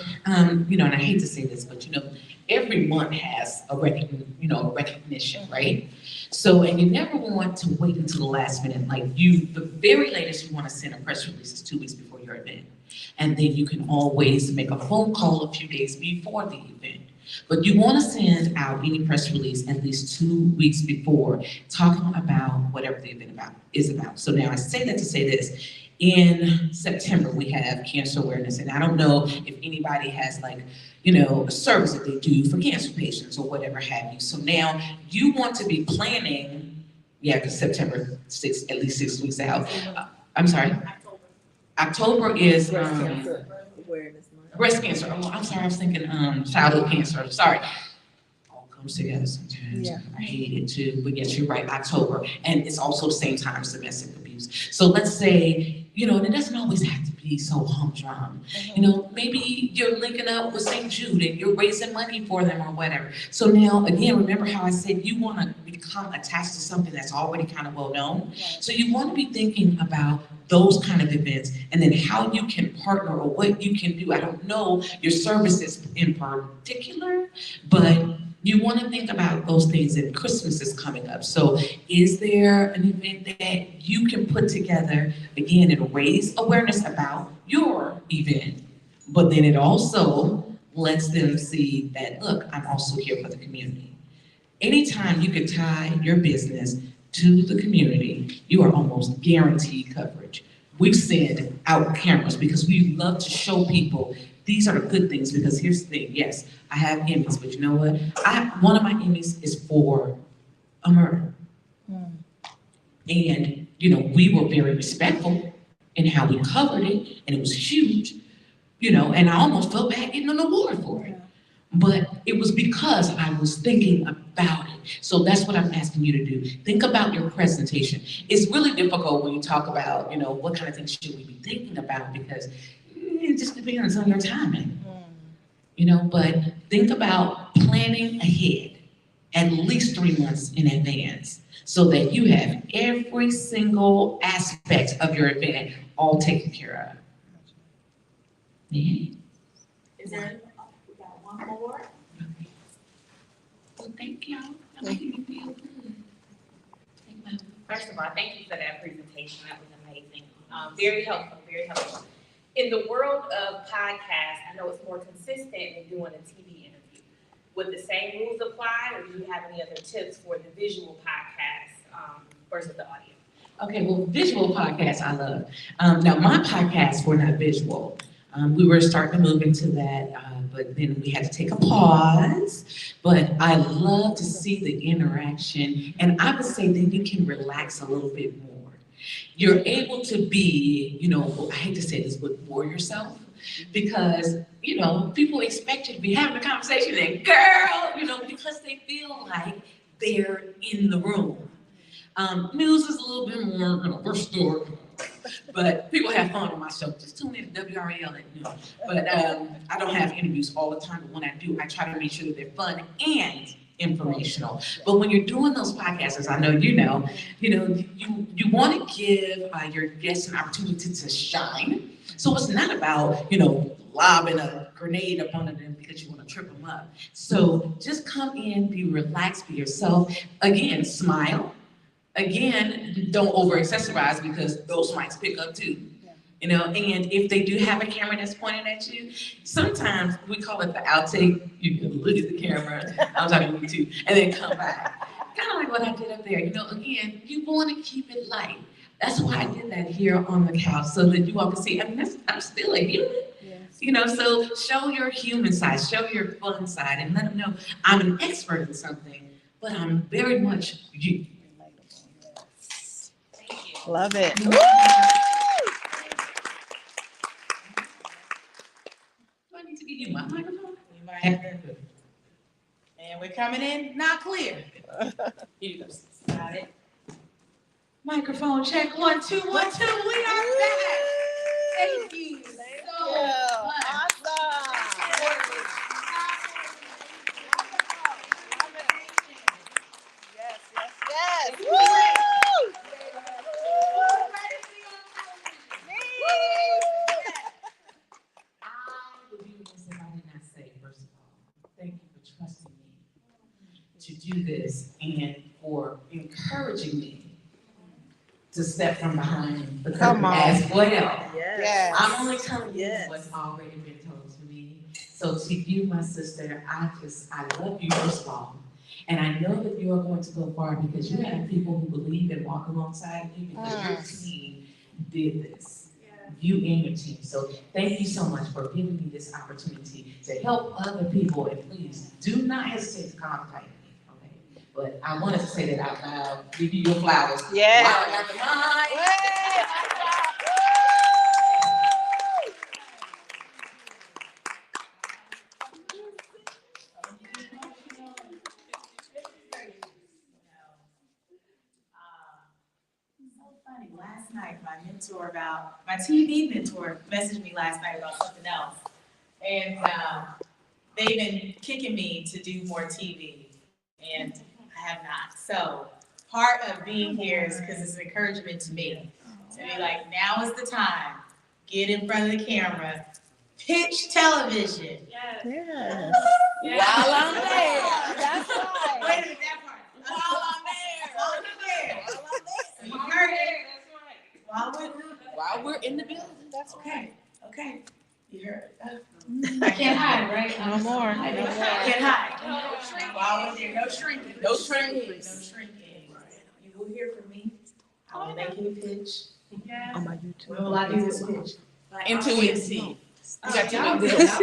Speaker 2: you know, and I hate to say this, but you know, every month has a recognition, right? So, and you never want to wait until the last minute. Like the very latest you want to send a press release is 2 weeks before your event. And then you can always make a phone call a few days before the event. But you want to send out any press release at least 2 weeks before, talking about whatever the event is about. So now I say that to say this. In September, we have cancer awareness, and I don't know if anybody has a service that they do for cancer patients or whatever have you. So now you want to be planning, because September, at least 6 weeks out. I'm sorry? October is breast cancer. Oh, I'm sorry, I was thinking childhood cancer. Sorry. All comes together sometimes.
Speaker 4: Yeah.
Speaker 2: I hate it too, but yes, you're right, October. And it's also the same time as domestic abuse. So let's say, and it doesn't always have to be so humdrum. Maybe you're linking up with St. Jude and you're raising money for them or whatever. So now, again, remember how I said you want to become attached to something that's already kind of well known? So you want to be thinking about those kind of events and then how you can partner or what you can do. I don't know your services in particular, but you want to think about those things, and Christmas is coming up. So is there an event that you can put together, again, and raise awareness about your event, but then it also lets them see that, look, I'm also here for the community. Anytime you can tie your business to the community, you are almost guaranteed coverage. We send out cameras because we love to show people these are the good things, because here's the thing, yes, I have Emmys, but you know what? One of my Emmys is for a murder. And, we were very respectful in how we covered it, and it was huge, and I almost felt bad getting an award for it. But it was because I was thinking about it. So that's what I'm asking you to do. Think about your presentation. It's really difficult when you talk about, what kind of things should we be thinking about, because it just depends on your timing. But think about planning ahead at least 3 months in advance so that you have every single aspect of your event all taken care of. Yeah.
Speaker 1: Is there, we got one more?
Speaker 2: Okay. Well, thank y'all. I make you feel good.
Speaker 9: First of all, thank you for that presentation. That was amazing. Very helpful, very helpful. In the world of podcasts, I know it's more consistent than doing a TV interview. Would the same rules apply, or do you have any other tips for the visual podcast versus the audio?
Speaker 2: Okay, well, visual podcasts I love. Now, my podcasts were not visual. We were starting to move into that, but then we had to take a pause. But I love to see the interaction, and I would say then you can relax a little bit more. You're able to be, I hate to say this, but bore yourself, because, people expect you to be having a conversation and girl, because they feel like they're in the room. News is a little bit more, we're stored. But people have fun on my show. Just tune in to WRAL at noon. But I don't have interviews all the time, but when I do, I try to make sure that they're fun and informational. But when you're doing those podcasts, as I know you want to give your guests an opportunity to shine. So it's not about, lobbing a grenade up under them because you want to trip them up. So just come in, be relaxed, be yourself. Again, smile. Again, don't over-accessorize because those mics pick up too. And if they do have a camera that's pointing at you, sometimes we call it the outtake. You can look at the camera, I'm talking to you too, and then come back. Kind of like what I did up there. Again, you want to keep it light. That's why I did that here on the couch, so that you all can see, I'm still a human. Yes. So show your human side, show your fun side, and let them know I'm an expert in something, but I'm very much you.
Speaker 4: Love it.
Speaker 2: Do I need to give you my microphone?
Speaker 1: You might have to. And we're coming in, not clear. Here you go. Got it. Microphone check, 1, 2, 1, 2. We are back. Thank you so much.
Speaker 4: Yes.
Speaker 2: Trusting me to do this and for encouraging me to step from behind the curtain as well.
Speaker 4: Yes.
Speaker 2: I'm only telling you what's already been told to me. So to you, my sister, I love you first of all. And I know that you are going to go far because you have people who believe and walk alongside you because your team did this. You and your team. So thank you so much for giving me this opportunity to help other people. And please do not hesitate to contact me. Okay? But I wanted to say that out loud. Give you your flowers.
Speaker 4: Yeah.
Speaker 2: Wow,
Speaker 1: Funny, last night my TV mentor messaged me last night about something else. And they've been kicking me to do more TV, and I have not. So part of being here is because it's an encouragement to me. To be like, now is the time. Get in front of the camera. Pitch television.
Speaker 4: Yes.
Speaker 1: While I'm there.
Speaker 4: That's right.
Speaker 1: Wait a minute, that part. While I'm there. So you heard it. While we're in the building.
Speaker 4: That's
Speaker 1: okay. Okay. You heard it. I can't hide, right?
Speaker 4: No more.
Speaker 1: I can't hide. While we're there, no shrinking. No shrinking. You will hear from me. I will make you a pitch.
Speaker 4: On my YouTube.
Speaker 1: When will I do this pitch?
Speaker 2: In 2 weeks. You got 2 weeks.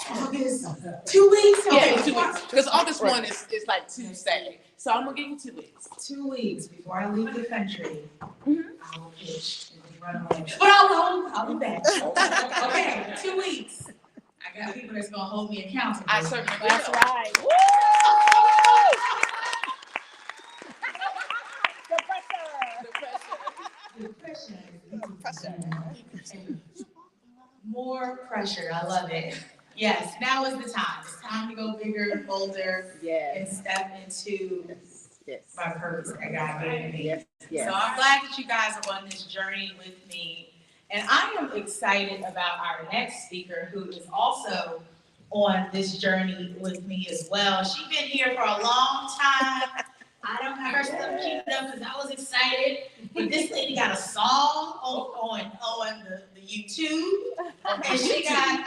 Speaker 1: August. 2 weeks? Okay,
Speaker 2: Yeah, 2 weeks. Because August 1 is like Tuesday. So I'm going to give you 2 weeks.
Speaker 1: 2 weeks before I leave the country, I will pitch and run away. But I'll be back. Okay, 2 weeks. I got people that's going to hold me accountable.
Speaker 2: I certainly will.
Speaker 4: That's right. Woo! The pressure.
Speaker 1: More pressure. I love it. Yes, now is the time. It's time to go bigger and bolder and step into my purpose that God gave me. So I'm glad that you guys are on this journey with me. And I am excited about our next speaker who is also on this journey with me as well. She's been here for a long time. I don't have her stuff queued up because I was excited. But this lady got a song on the YouTube. And she got,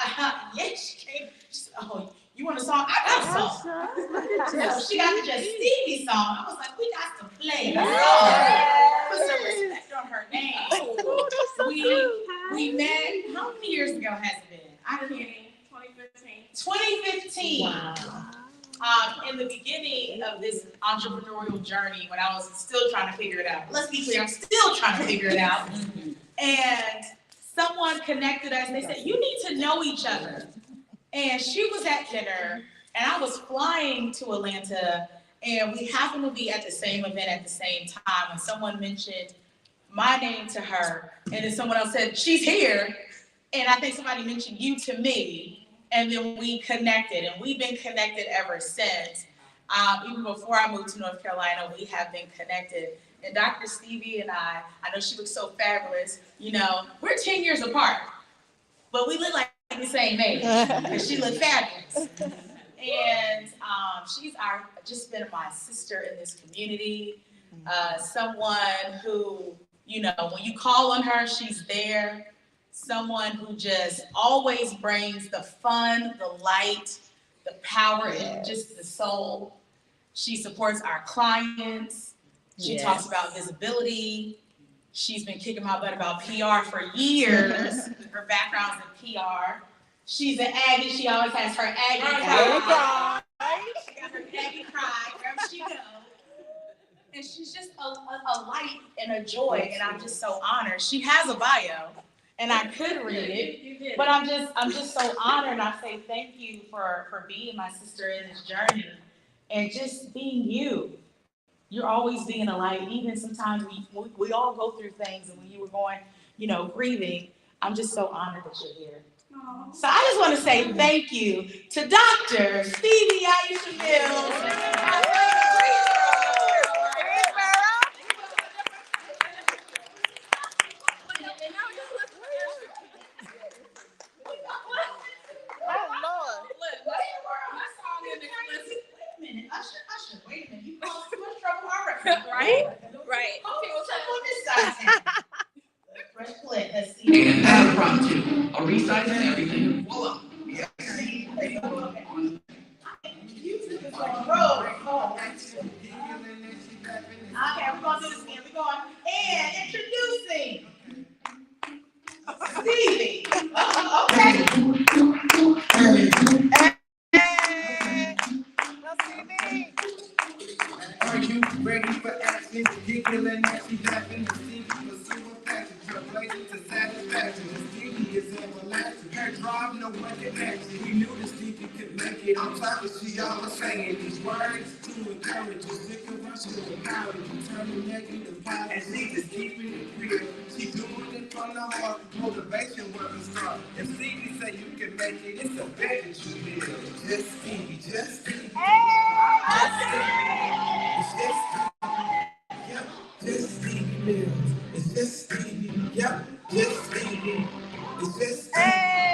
Speaker 1: she came, oh, you want a song? I got a song. So she got the Just Stevie song. I was like, we got to play the song. Put some respect on her name. We met, how many years ago has it been? I can't. 2015. Wow. In the beginning of this entrepreneurial journey, when I was still trying to figure it out. Let's be clear, I'm still trying to figure it out. And someone connected us. They said, you need to know each other. And she was at dinner, and I was flying to Atlanta, and we happened to be at the same event at the same time. And someone mentioned my name to her, and then someone else said, she's here. And I think somebody mentioned you to me. And then we connected, and we've been connected ever since. Even before I moved to North Carolina, we have been connected. And Dr. Stevie and I know she looks so fabulous. You know, we're 10 years apart, but we look like the same age. And she looked fabulous. And she's just been my sister in this community. Someone who, you know, when you call on her, she's there. Someone who just always brings the fun, the light, the power, and just the soul. She supports our clients. She talks about visibility. She's been kicking my butt about PR for years. Her background's in PR. She's an Aggie. She always has her Aggie pride. She got her Aggie pride wherever she goes. And she's just a light and a joy, and I'm just so honored. She has a bio. And I could read it, but I'm just so honored. And I say thank you for being my sister in this journey, and just being you. You're always being a light. Even sometimes we all go through things, and when you were going, you know, grieving, I'm just so honored that you're here. Aww. So I just want to say thank you to Dr. Stevie Aisha Mills. Right. Okay, well, check on this side. Fresh plate. Let's see.
Speaker 7: And impromptu. A resize and everything. Voila.
Speaker 8: Okay, we're gonna do this again. We're going and introducing Stevie. Okay.
Speaker 10: Are you ready for action? Giggling as she laughing, Stevie pursue a passion, trailblazing to satisfaction. Stevie is everlasting. Her drive, no one can match it. We knew that Stevie could make it. On top of she always saying these words to encourage you. Sick of us to empower you. Turning negative positive. And she just keeping it real. She doing it from the heart. Motivation where we start. If Stevie say you can make it, it's a bet that you will. Just Stevie, just Stevie. Just Stevie. It's just Stevie, yep, just Stevie Mills. It's just Stevie,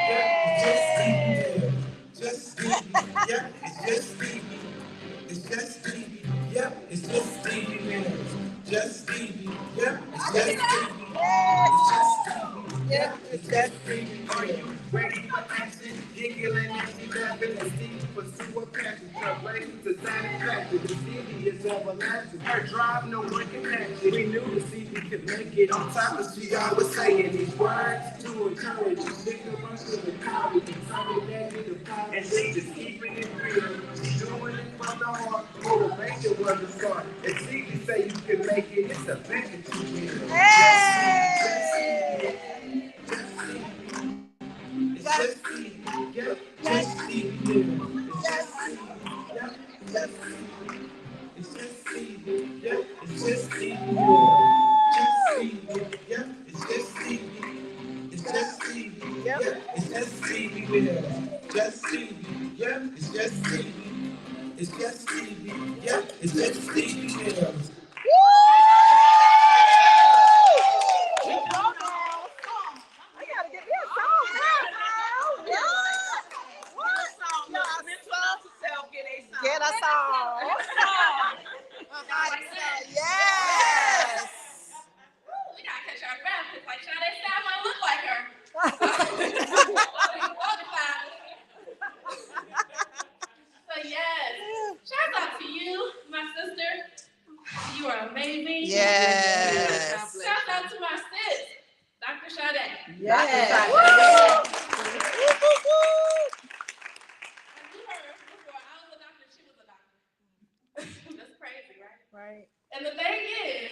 Speaker 10: yep, just Stevie. It's just Stevie, yep, it's just Stevie Mills. Just Stevie, yep, it's just Stevie. It's just Stevie, yep, it's just Stevie Mills. Just Stevie, yep, it's just Stevie. It's just Stevie, yep, it's just Stevie. Are you ready for action? Giggling and she laughing and Stevie pursue a passion. Trailblazing to satisfaction. The Stevie is everlasting. Her drive, no one can match it. We knew the Stevie could make it. On top of she always saying these words to encourage you. Sick of us to the college and turning negative positive. And she just keeping it real. She doing it from the heart. Motivation was the start. And Stevie say you can make it. It's a bet that you will. It's just Stevie, yep, just Stevie, it's just Stevie, yep, just Stevie. It's just Stevie, yep, it's just Stevie, just Stevie, yep, it's just Stevie. It's just Stevie, yep, it's just Stevie, just Stevie, yep, it's just Stevie. It's just Stevie, yep, it's just Stevie Mills.
Speaker 4: Get us all.
Speaker 9: Yes. We gotta catch our breath because like Sade Style might look like her. So yes, shout out to you, my sister. You are amazing.
Speaker 4: Yes.
Speaker 9: Shout out to my sis, Dr. Sade.
Speaker 4: Yes.
Speaker 9: That's crazy, right?
Speaker 4: Right.
Speaker 9: And the thing is,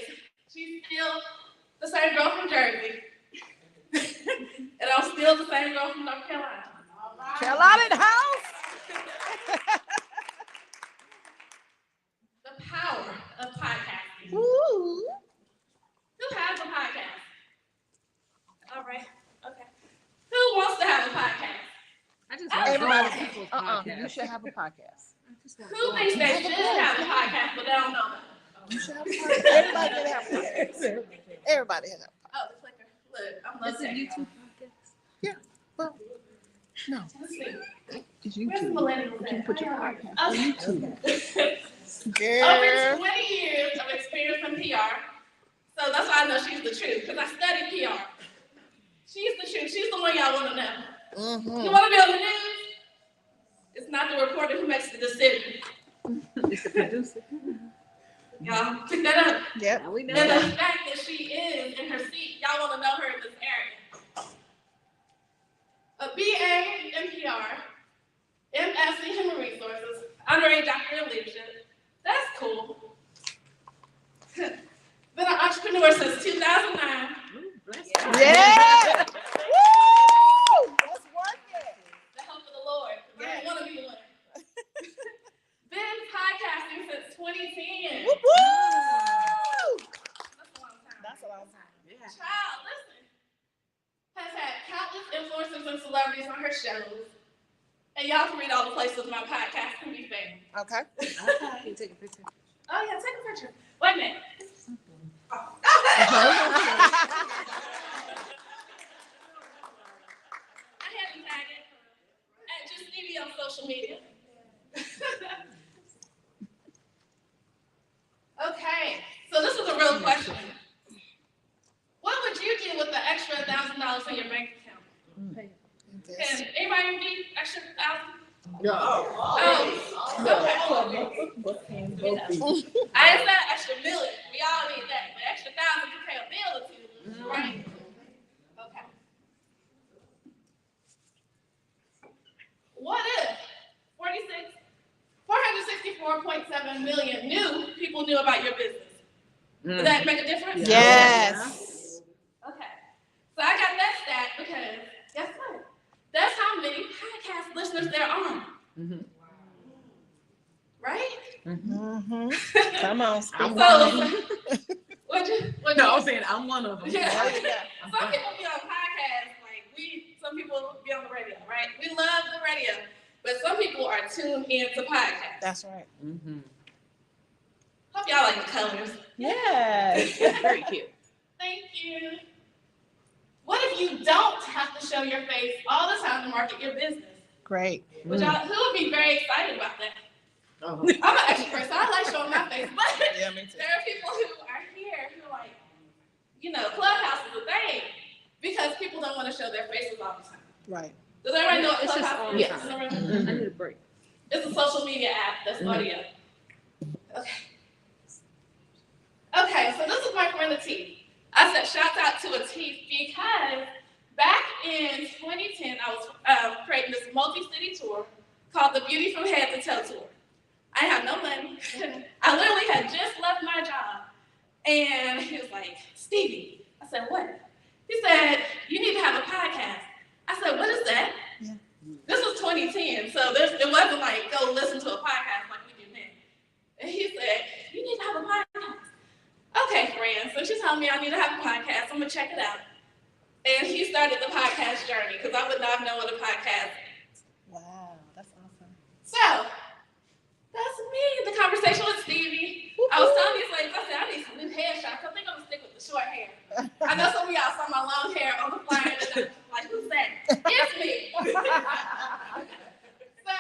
Speaker 9: she's still the same girl from Jersey. And I'm still the same girl from North Carolina.
Speaker 4: Carolina in the house.
Speaker 9: The power of podcasting.
Speaker 4: Woo.
Speaker 9: Who has a podcast? All right. Okay. Who wants to have a podcast?
Speaker 4: Everybody. You should have a podcast.
Speaker 9: Who thinks they should have a podcast, but they don't know that?
Speaker 4: You should have a podcast. Everybody can have a podcast. Everybody has a podcast.
Speaker 9: Oh, the clicker. Look, I'm looking. YouTube podcast?
Speaker 4: Yeah. Well, no.
Speaker 9: Let's see.
Speaker 4: It's
Speaker 9: Where's
Speaker 4: YouTube.
Speaker 9: millennials
Speaker 4: You can
Speaker 9: at?
Speaker 4: put your podcast on
Speaker 9: Okay.
Speaker 4: YouTube.
Speaker 9: Over 20 years of experience in PR. So that's why I know she's the truth, because I studied PR. She's the truth. She's the one y'all want to know. You want to be on the news? It's not the reporter who makes the decision.
Speaker 4: It's the producer.
Speaker 9: Y'all pick that up.
Speaker 4: Yep.
Speaker 9: And the fact that she is in her seat, y'all want to know her in this area. A BA in PR, MS in Human Resources, honorary doctorate in leadership. That's cool. Been an entrepreneur since 2009.
Speaker 4: Yeah. Woo! Let's work it.
Speaker 9: The help of the Lord. I don't want to be one. Been podcasting since 2010.
Speaker 4: Woo!
Speaker 9: That's a long time. Yeah. Child, listen. Has had countless influencers and celebrities on her shows. And y'all can read all the places my podcast can be found.
Speaker 4: Okay.
Speaker 3: Can you take a picture?
Speaker 9: Oh yeah, take a picture. Wait a minute. Oh. I had to tag it. And just Stevie on social media. Okay, so this is a real question. What would you do with the extra $1,000 in your bank account? Can anybody need extra $1,000?
Speaker 4: No.
Speaker 9: Oh, okay. You know. I ain't said extra million. We all need that. But extra $1,000 to pay a bill or two, right? Okay. What if 464.7 million new people knew about your business? Does that make a difference?
Speaker 4: Yes.
Speaker 9: Okay. So I got that stat because guess what? That's how many podcast listeners there are. Right?
Speaker 4: Come on.
Speaker 2: No, I'm saying I'm one of them.
Speaker 9: Yeah. Some people be on podcasts like some people be on the radio, right? We love the radio, but some people are tuned into podcasts.
Speaker 4: That's right.
Speaker 9: Hope y'all like the colors.
Speaker 4: Yes.
Speaker 2: Very cute.
Speaker 9: Thank you. What if you don't have to show your face all the time to market your business?
Speaker 4: Great.
Speaker 9: Who would be very excited about that? I'm an extrovert, so I like showing my face, but
Speaker 4: Yeah, me too.
Speaker 9: there are people who are here who are like, Clubhouse is a thing because people don't want to show their faces all the time.
Speaker 4: Right.
Speaker 9: Does everybody know what
Speaker 2: It's just
Speaker 9: Clubhouse
Speaker 2: all
Speaker 9: is?
Speaker 2: the
Speaker 9: Yes.
Speaker 2: time. I need a break.
Speaker 9: It's a social media app that's audio. Okay, so this is my friend Atif. I said shout out to Atif because back in 2010, I was creating this multi-city tour called the Beauty from Head to Toe Tour. I have no money. I literally had just left my job. And he was like, Stevie. I said, what? He said, you need to have a podcast. I said, what is that? Yeah. This was 2010, so it wasn't like, go listen to a podcast like we do now. And he said, you need to have a podcast. Okay, friend. So she told me I need to have a podcast. I'm going to check it out. And he started the podcast journey because I would not know what a podcast is.
Speaker 4: Wow, that's awesome.
Speaker 9: So, that's me, the conversation with Stevie. I was telling these ladies, I said, I need some new headshots. I think I'm going to stick with the short hair. I know some of y'all saw my long hair on the flyer, and I'm like, who's that? It's me. So,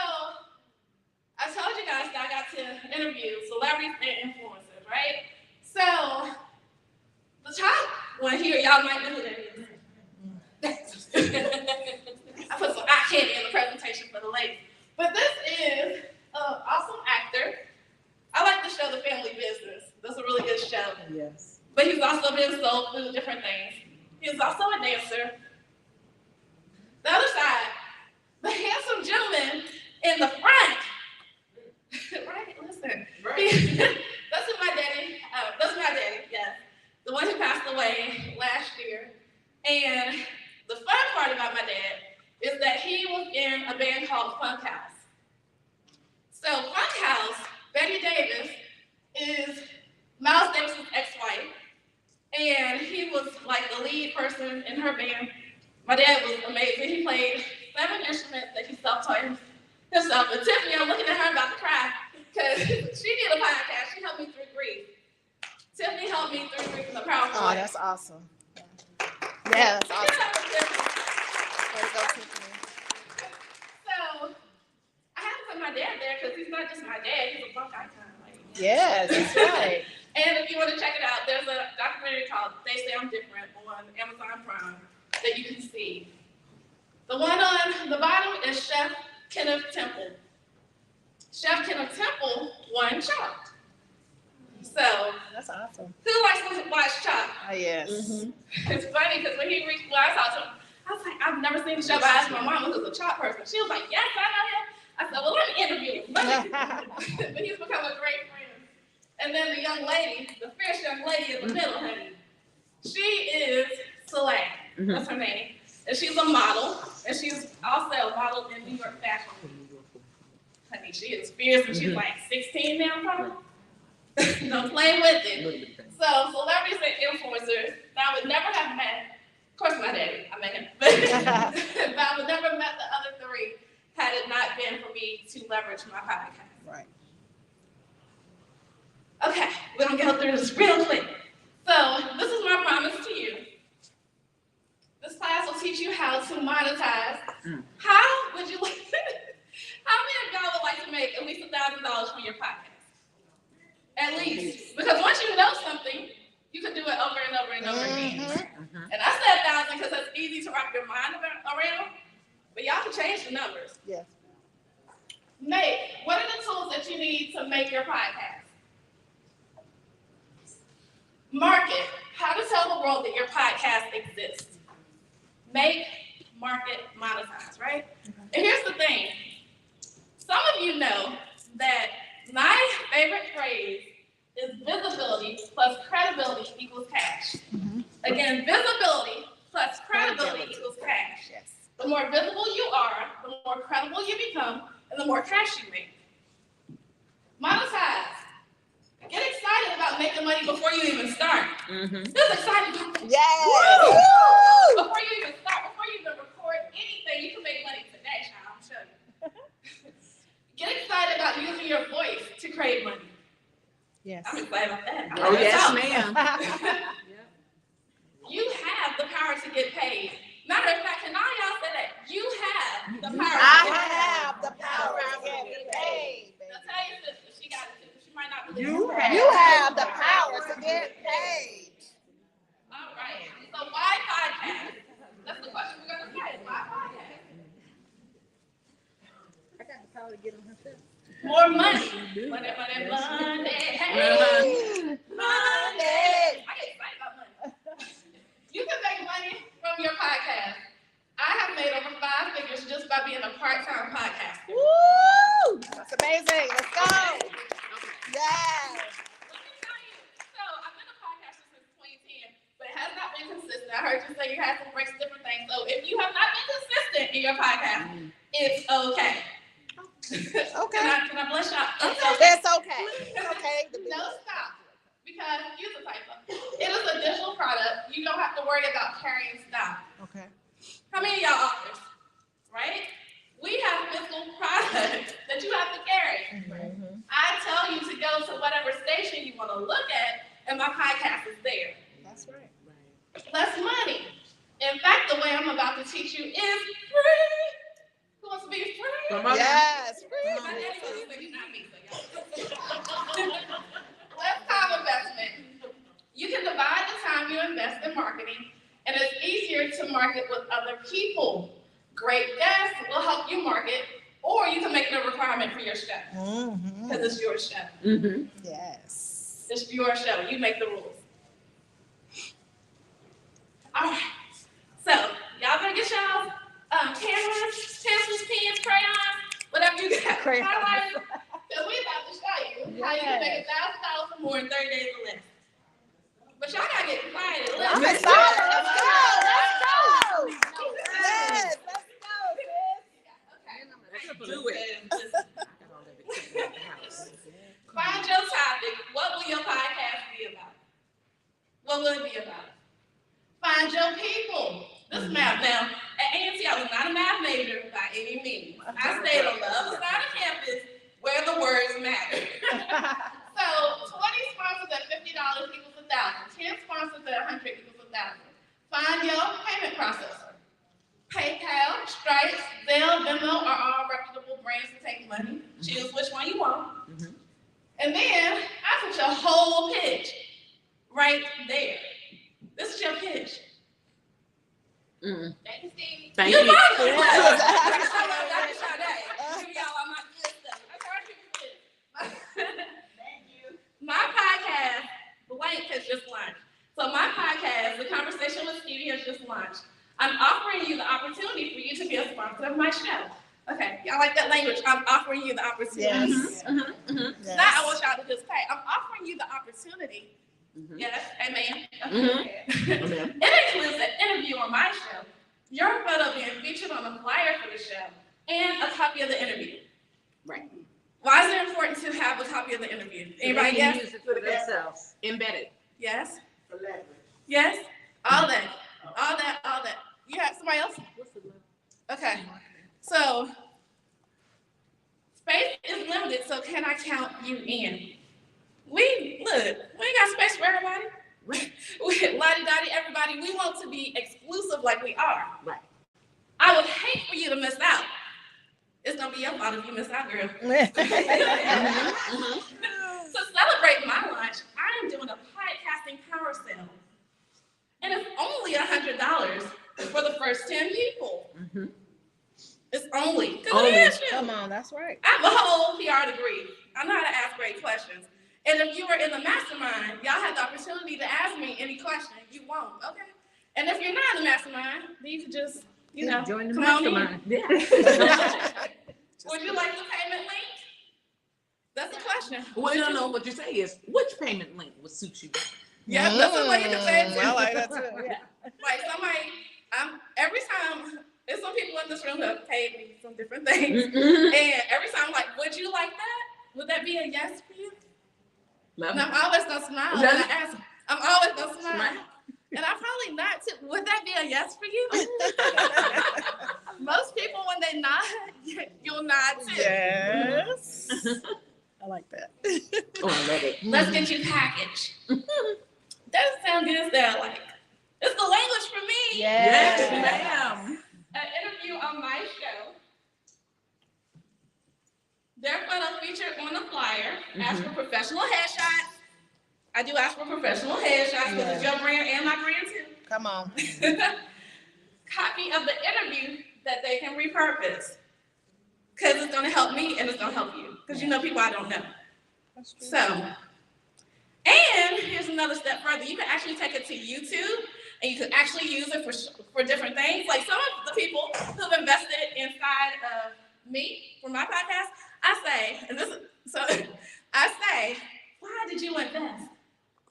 Speaker 9: I told you guys that I got to interview celebrities and influencers, right? So, the top one here, y'all might know who that is. I put some eye candy in the presentation for the ladies. But this is an awesome actor. I like the show The Family Business. That's a really good show.
Speaker 4: Yes.
Speaker 9: But he's also been sold through different things. He's also a dancer. The other side, the handsome gentleman in the front. Right? Listen. That's my daddy. That's my daddy, yes. The one who passed away last year. And the fun part about my dad is that he was in a band called Funkhouse. So Funkhouse, Betty Davis, is Miles Davis' ex-wife, and he was like the lead person in her band. My dad was amazing. He played 7 instruments that he self-taught himself. And Tiffany, I'm looking at her about to cry because she did a podcast. She helped me through grief. Tiffany helped me through grief in the powerful way.
Speaker 4: Oh, that's awesome. Yeah, that's awesome.
Speaker 9: So, I had to put my dad there because he's not just my dad, he's a funk icon. Like.
Speaker 4: Yes, that's right.
Speaker 9: And if you want to check it out, there's a documentary called They Say I'm Different on Amazon Prime that you can see. The one on the bottom is Chef Kenneth Temple. Chef Kenneth Temple won Chopped. So,
Speaker 4: that's awesome.
Speaker 9: Who likes to watch Chopped?
Speaker 4: Oh, yes.
Speaker 9: It's funny because when I talked to him, I was like, I've never seen the show, but I asked my mom who's a Chopped person. She was like, yes, I know him. I said, well, let me interview him. But he's become a great friend. And then the young lady, the fierce young lady in the middle, honey, she is Soleil. That's her name. And she's a model, and she's also a model in New York fashion. Honey, she is fierce, and she's like 16 now, probably. Don't play with it. So, celebrities and influencers that I would never have met. Of course, my daddy, I met him. But I would never met the other 3 had it not been for me to leverage my podcast.
Speaker 4: Right.
Speaker 9: Okay, we're gonna go through this real quick. So, this is my promise to you. This class will teach you how to monetize. How would you like? How many of y'all would like to make at least $1,000 from your podcast? At least, because once you know something, you can do it over and over and over again. And I said 1,000 because it's easy to wrap your mind around, but y'all can change the numbers.
Speaker 4: Yes.
Speaker 9: Nate, what are the tools that you need to make your podcast?
Speaker 11: Market. How to tell the world that your podcast exists. Make, market, monetize, right? And here's the thing. Some of you know that my favorite phrase is visibility plus credibility equals cash. Again, visibility plus credibility equals cash.
Speaker 4: Yes.
Speaker 11: The more visible you are, the more credible you become, and the more cash you make. Monetize. Get excited about making money before you even start. Just excited.
Speaker 4: Yes.
Speaker 11: Before you even start, before you even record anything, you can make money today, child. I'm telling you. Get excited about using your voice to create money.
Speaker 4: Yes.
Speaker 11: I'm excited about that.
Speaker 2: Oh, yes, ma'am.
Speaker 11: You have the power to get paid. Matter of fact, can all y'all say that? You have the power to get paid.
Speaker 4: I have the power to get paid.
Speaker 11: Now tell your sister, she got it too. She might not believe
Speaker 4: You
Speaker 11: it.
Speaker 4: have the power to get paid.
Speaker 11: All right. So why podcast? That's the question we're gonna say. Why podcast?
Speaker 4: I got the power to get on her film.
Speaker 11: More money. Money, money, money. Hey. Money. I get excited about money. You can make money from your podcast. I have made over 5 figures just by being a part-time podcaster.
Speaker 4: Woo! That's amazing. Let's go. Yes.
Speaker 11: Let me tell you. So I've been a podcaster since 2010, but it has not been consistent. I heard you say you had to embrace different things. So if you have not been consistent in your podcast, it's okay.
Speaker 4: Okay.
Speaker 11: Can I bless y'all?
Speaker 4: It's okay. It's okay.
Speaker 11: No, stop. Because use a typo. It is a digital product. You don't have to worry about carrying stock.
Speaker 4: Okay.
Speaker 11: How many of y'all authors? Right? We have physical products that you have to carry. I tell you to go to whatever station you want to look at, and my podcast is there.
Speaker 4: That's right.
Speaker 11: Less money. In fact, the way I'm about to teach you is free. Who wants to be free?
Speaker 4: Yes.
Speaker 11: My daddy was free, not me, so y'all. Less time investment. You can divide the time you invest in marketing, and it's easier to market with other people. Great guests will help you market, or you can make it a requirement for your show. Because it's your show.
Speaker 4: Yes.
Speaker 11: It's your show. You make the rules. All right. So, y'all better get y'all cameras, pencils, pens, crayons, whatever you got. Highlighters. Because we about to show you how you can make $1,000 or more in 30 days or less. But y'all gotta get excited.
Speaker 4: I'm excited. Let's go. Let's go. Yes. Let's go, sis.
Speaker 2: Do it.
Speaker 11: Find your topic. What will your podcast be about? What will it be about? Find your people. This is math. Now, at A&T, I was not a math major by any means. I stayed on the other side of campus where the words matter. So 20 sponsors at $50 equals 1,000. 10 sponsors at 100 equals 1,000. Find your payment processor. PayPal, Stripe, Zelle, Venmo are all reputable brands to take money. Choose which one you want. And then I put your whole pitch right there. This is your pitch. Thank you, Steve.
Speaker 2: Thank
Speaker 11: You're
Speaker 2: you.
Speaker 11: welcome.
Speaker 4: Yes.
Speaker 11: Give y'all all my good stuff. That's all right, Thank you. My podcast, Blank, has just launched. So my podcast, The Conversation with Stevie, has just launched. I'm offering you the opportunity for you to be a sponsor of my show. Okay, y'all like that language? I'm offering you the opportunity.
Speaker 4: Yes.
Speaker 11: Yes. Not I want y'all to just pay. I'm offering you the opportunity. Yes, amen. It includes an interview on my show, your photo being featured on the flyer for the show, and a copy of the interview.
Speaker 2: Right.
Speaker 11: Why is it important to have a copy of the interview? Anybody guess?
Speaker 2: Use it for themselves. Embedded.
Speaker 11: Yes? Yes? All that. All that. All that. You have somebody else? Okay. So, space is limited, so can I count you in? We ain't got space for everybody. We lottie-dottie, everybody. We want to be exclusive like we are.
Speaker 2: Right.
Speaker 11: I would hate for you to miss out. It's gonna be your fault if you miss out, girl. To celebrate my launch, I am doing a podcasting power sale. And it's only $100 for the first 10 people. It's only.
Speaker 4: Come on, that's right.
Speaker 11: I have a whole PR degree. I know how to ask great questions. And if you were in the mastermind, y'all had the opportunity to ask me any question. You won't, okay? And if you're not in the mastermind, then you can just,
Speaker 12: join the
Speaker 11: come on in.
Speaker 12: mastermind. Yeah.
Speaker 11: Would you like the payment link? That's the question.
Speaker 12: Well, no. What you say is, which payment link would suit you?
Speaker 11: Yeah, that's the way you can say it too.
Speaker 4: I like that too. Yeah.
Speaker 11: Like somebody, every time, there's some people in this room who have paid me some different things. And every time I'm like, would you like that? Would that be a yes for you? And I'm always gonna smile when I ask. I'm always gonna smile. And I'm probably not too. Would that be a yes for you? Most people, when they nod, you'll nod too.
Speaker 4: Yes. I like that.
Speaker 12: Oh, I love it.
Speaker 11: Let's get you packaged. Doesn't sound good, that like. It's the language for me.
Speaker 12: Yes, ma'am.
Speaker 11: An interview on my show. Their photo featured on the flyer. Ask for professional headshots. I do ask for professional headshots because it's your brand and my brand too.
Speaker 4: Come on.
Speaker 11: Copy of the interview that they can repurpose. Because it's going to help me and it's going to help you. Because you know people I don't know.
Speaker 4: That's true.
Speaker 11: So, and here's another step further. You can actually take it to YouTube and you can actually use it for different things. Like some of the people who've invested inside of me for my podcast, I say, why did you invest?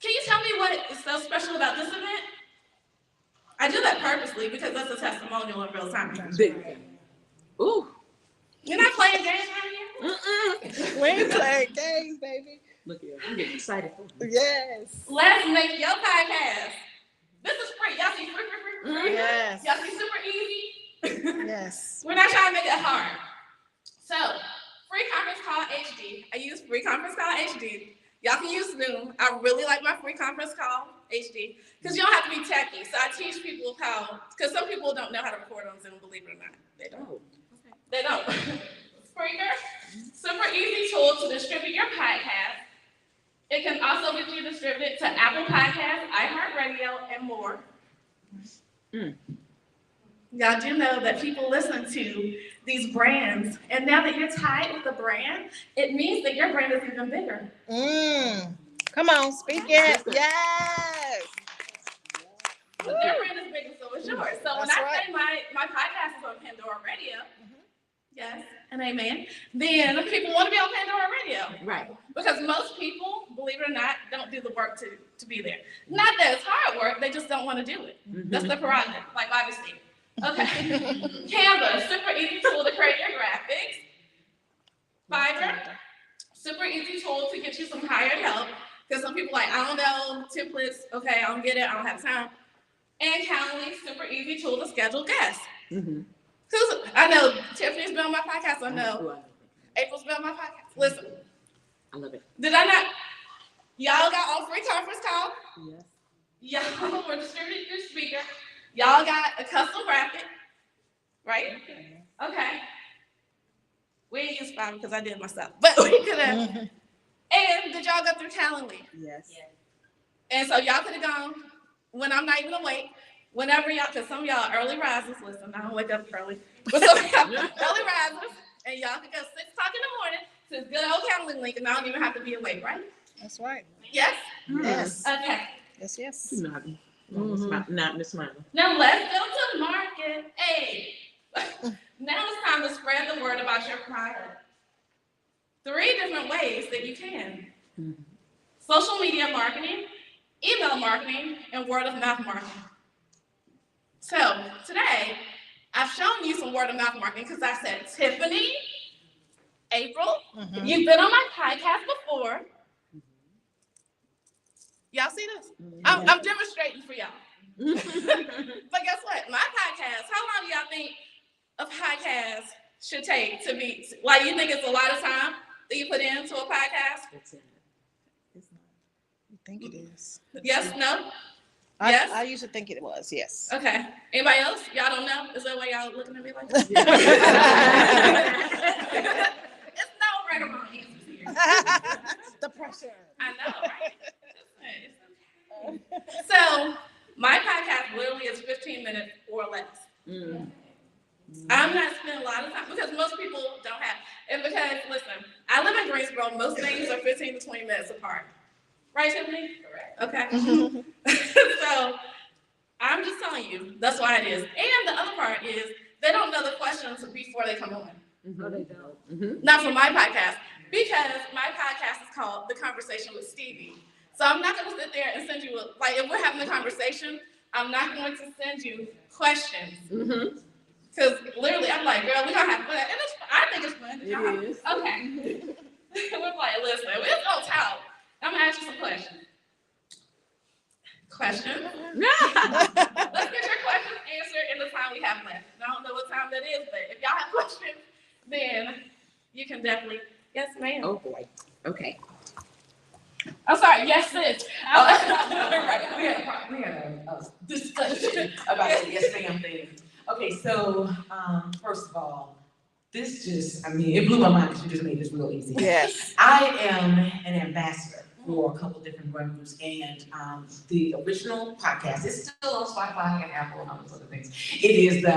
Speaker 11: Can you tell me what is so special about this event? I do that purposely because that's a testimonial in real time.
Speaker 12: Ooh.
Speaker 11: You're not playing games right here?
Speaker 4: We ain't playing games, baby.
Speaker 12: Look here, I'm getting excited.
Speaker 4: Yes.
Speaker 11: Let's make your podcast. This is free. Y'all see free.
Speaker 4: Yes.
Speaker 11: Y'all see super easy.
Speaker 4: Yes.
Speaker 11: We're not trying to make it hard. So, free conference call HD. I use free conference call HD. Y'all can use Zoom. I really like my free conference call HD because you don't have to be techie. So I teach people how, because some people don't know how to record on Zoom, believe it or not. They don't. They don't. Spreaker, super easy tool to distribute your podcast. It can also get you distributed to Apple Podcasts, iHeartRadio, and more. Y'all do know that people listen to these brands, and now that you're tied with the brand, it means that your brand is even bigger.
Speaker 4: Come on, speak it. Yes.
Speaker 11: Well, their brand is bigger, so is yours. So when I say my podcast is on Pandora Radio, yes, and amen, then people want to be on Pandora Radio.
Speaker 12: Right.
Speaker 11: Because most people, believe it or not, don't do the work to be there. Not that it's hard work, they just don't want to do it. That's the prerogative, like obviously. Okay. Canva, super easy tool to create your graphics. Fiverr, super easy tool to get you some hired help. Because some people like, I don't know, templates, okay, I don't get it, I don't have time. And Calendly, super easy tool to schedule guests. Because I know Tiffany's been on my podcast, I know April's been on my podcast. Listen.
Speaker 12: I love it.
Speaker 11: Did I not? Y'all got on free conference call?
Speaker 12: Yes.
Speaker 11: Y'all were distributed through speaker. Y'all got a custom graphic, right? Okay. We didn't use Fiverr because I did it myself, but we could have. And did y'all go through Calendly?
Speaker 12: Yes.
Speaker 11: And so y'all could have gone when I'm not even awake, whenever y'all, because some of y'all are early risers. Listen, I don't wake up early, but some of y'all early risers, and y'all could go 6 o'clock in the morning to this good old Calendly link, and I don't even have to be awake, right?
Speaker 4: That's right.
Speaker 11: Yes.
Speaker 4: Yes.
Speaker 11: Okay.
Speaker 4: Yes. Yes.
Speaker 12: Not Miss Smiley.
Speaker 11: Now let's go to market. Hey, now it's time to spread the word about your product. 3 different ways that you can. Social media marketing, email marketing, and word of mouth marketing. So today, I've shown you some word of mouth marketing because I said, Tiffany, April, you've been on my podcast before. Y'all see this? I'm demonstrating for y'all. But guess what? My podcast, how long do y'all think a podcast should take to be, like, you think it's a lot of time that you put into a podcast?
Speaker 4: It's not. You think it is?
Speaker 11: Yes, no?
Speaker 4: Yes? I used to think it was, yes.
Speaker 11: Okay. Anybody else? Y'all don't know? Is that why y'all looking at me like that? It's no right or wrong answers here.
Speaker 4: The pressure.
Speaker 11: I know, right? It's okay. So, my podcast literally is 15 minutes or less. I'm not spending a lot of time because most people don't have. And because, listen, I live in Greensboro. Most things are 15 to 20 minutes apart. Right, Tiffany?
Speaker 9: Correct.
Speaker 11: Okay. So I'm just telling you, that's why it is. And the other part is they don't know the questions before they come on.
Speaker 12: No, they don't.
Speaker 11: Not for my podcast, because my podcast is called The Conversation with Stevie. So I'm not going to sit there and send you, like, if we're having a conversation, I'm not going to send you questions. Because literally, I'm like, girl, we're going to have fun. And I think it's fun.
Speaker 12: It is.
Speaker 11: Okay. We're like, listen, it's on top. I'm going to ask you some questions. Questions? Let's get your questions answered in the time we have left. I don't know what time that is, but if y'all have questions, then you can definitely. Yes, ma'am.
Speaker 12: Oh boy. Okay.
Speaker 11: I'm sorry. Yes, sis.
Speaker 2: Right. We had a discussion about the yes ma'am thing. Okay, so first of all, this just, it blew my mind because you just made this real easy.
Speaker 4: Yes.
Speaker 2: I am an ambassador for a couple different run groups, and the original podcast is still on Spotify and Apple and all those other things. It is the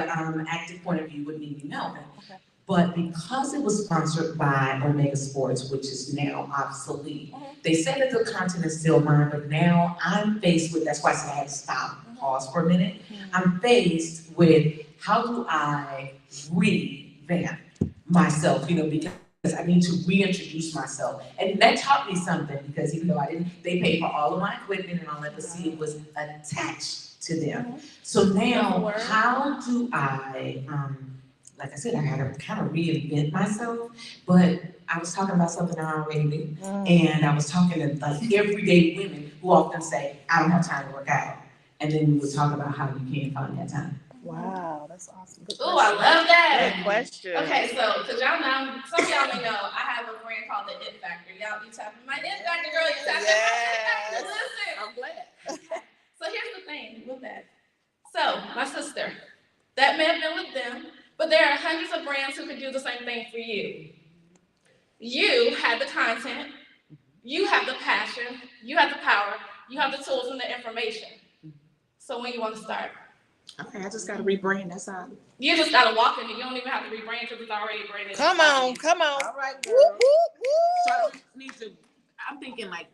Speaker 2: Active Point of View with Mimi Melvin.
Speaker 4: Okay.
Speaker 2: But because it was sponsored by Omega Sports, which is now obsolete, they said that the content is still mine, but now I'm faced with, that's why I said I had to stop and pause for a minute. I'm faced with how do I revamp myself, because I need to reintroduce myself. And that taught me something, because even though they paid for all of my equipment and all that, but see, it was attached to them. So now, how do I, like I said, I had to kind of reinvent myself, but I was talking about something I already knew. And I was talking to like everyday women who often say, I don't have time to work out. And then we would talk about how you can't find that time.
Speaker 4: Wow, that's awesome.
Speaker 11: Oh, I love that.
Speaker 4: Good question.
Speaker 11: Okay, so, because y'all know, some of y'all may know, I have a brand called the It Factor. Y'all be tapping my It Factor, girl. You tapping my It Factor. Listen.
Speaker 12: I'm glad.
Speaker 11: Okay. So here's the thing with that. So, my sister, that may have been with them, but there are hundreds of brands who could do the same thing for you. You have the content, you have the passion, you have the power, you have the tools and the information. So when you want to start?
Speaker 12: Okay, I just got to rebrand. That's all.
Speaker 11: You just gotta walk in it. You don't even have to rebrand because it's already branded.
Speaker 4: Come on.
Speaker 12: All right, girl.
Speaker 4: Whoop, whoop, whoop.
Speaker 12: So I don't need to. I'm thinking like,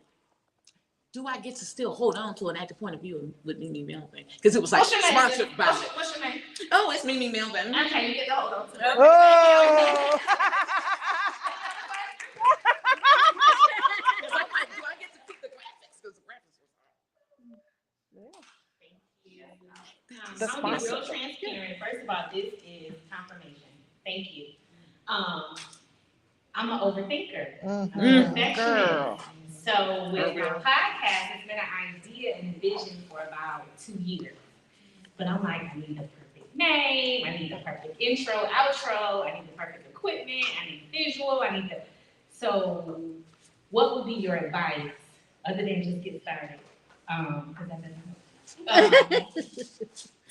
Speaker 12: do I get to still hold on to an Active Point of View with Mimi Melvin? Because it was like
Speaker 11: What's your name?
Speaker 12: sponsored by.
Speaker 11: What's your name?
Speaker 12: Oh, it's Mimi Melvin.
Speaker 11: Okay, you get to hold on to it.
Speaker 4: Oh.
Speaker 12: I'm like, do I get to keep the graphics? Because the graphics was
Speaker 4: The
Speaker 9: I'm gonna be
Speaker 4: sponsor.
Speaker 9: real transparent. First of all, this is confirmation. Thank you. I'm an overthinker. I'm a perfectionist.
Speaker 4: Girl.
Speaker 9: So with my podcast, it's been an idea and vision for about 2 years. But I'm like, I need the perfect name, I need the perfect intro, outro, I need the perfect equipment, I need visual, I need the. So what would be your advice other than just get started? Because that doesn't help.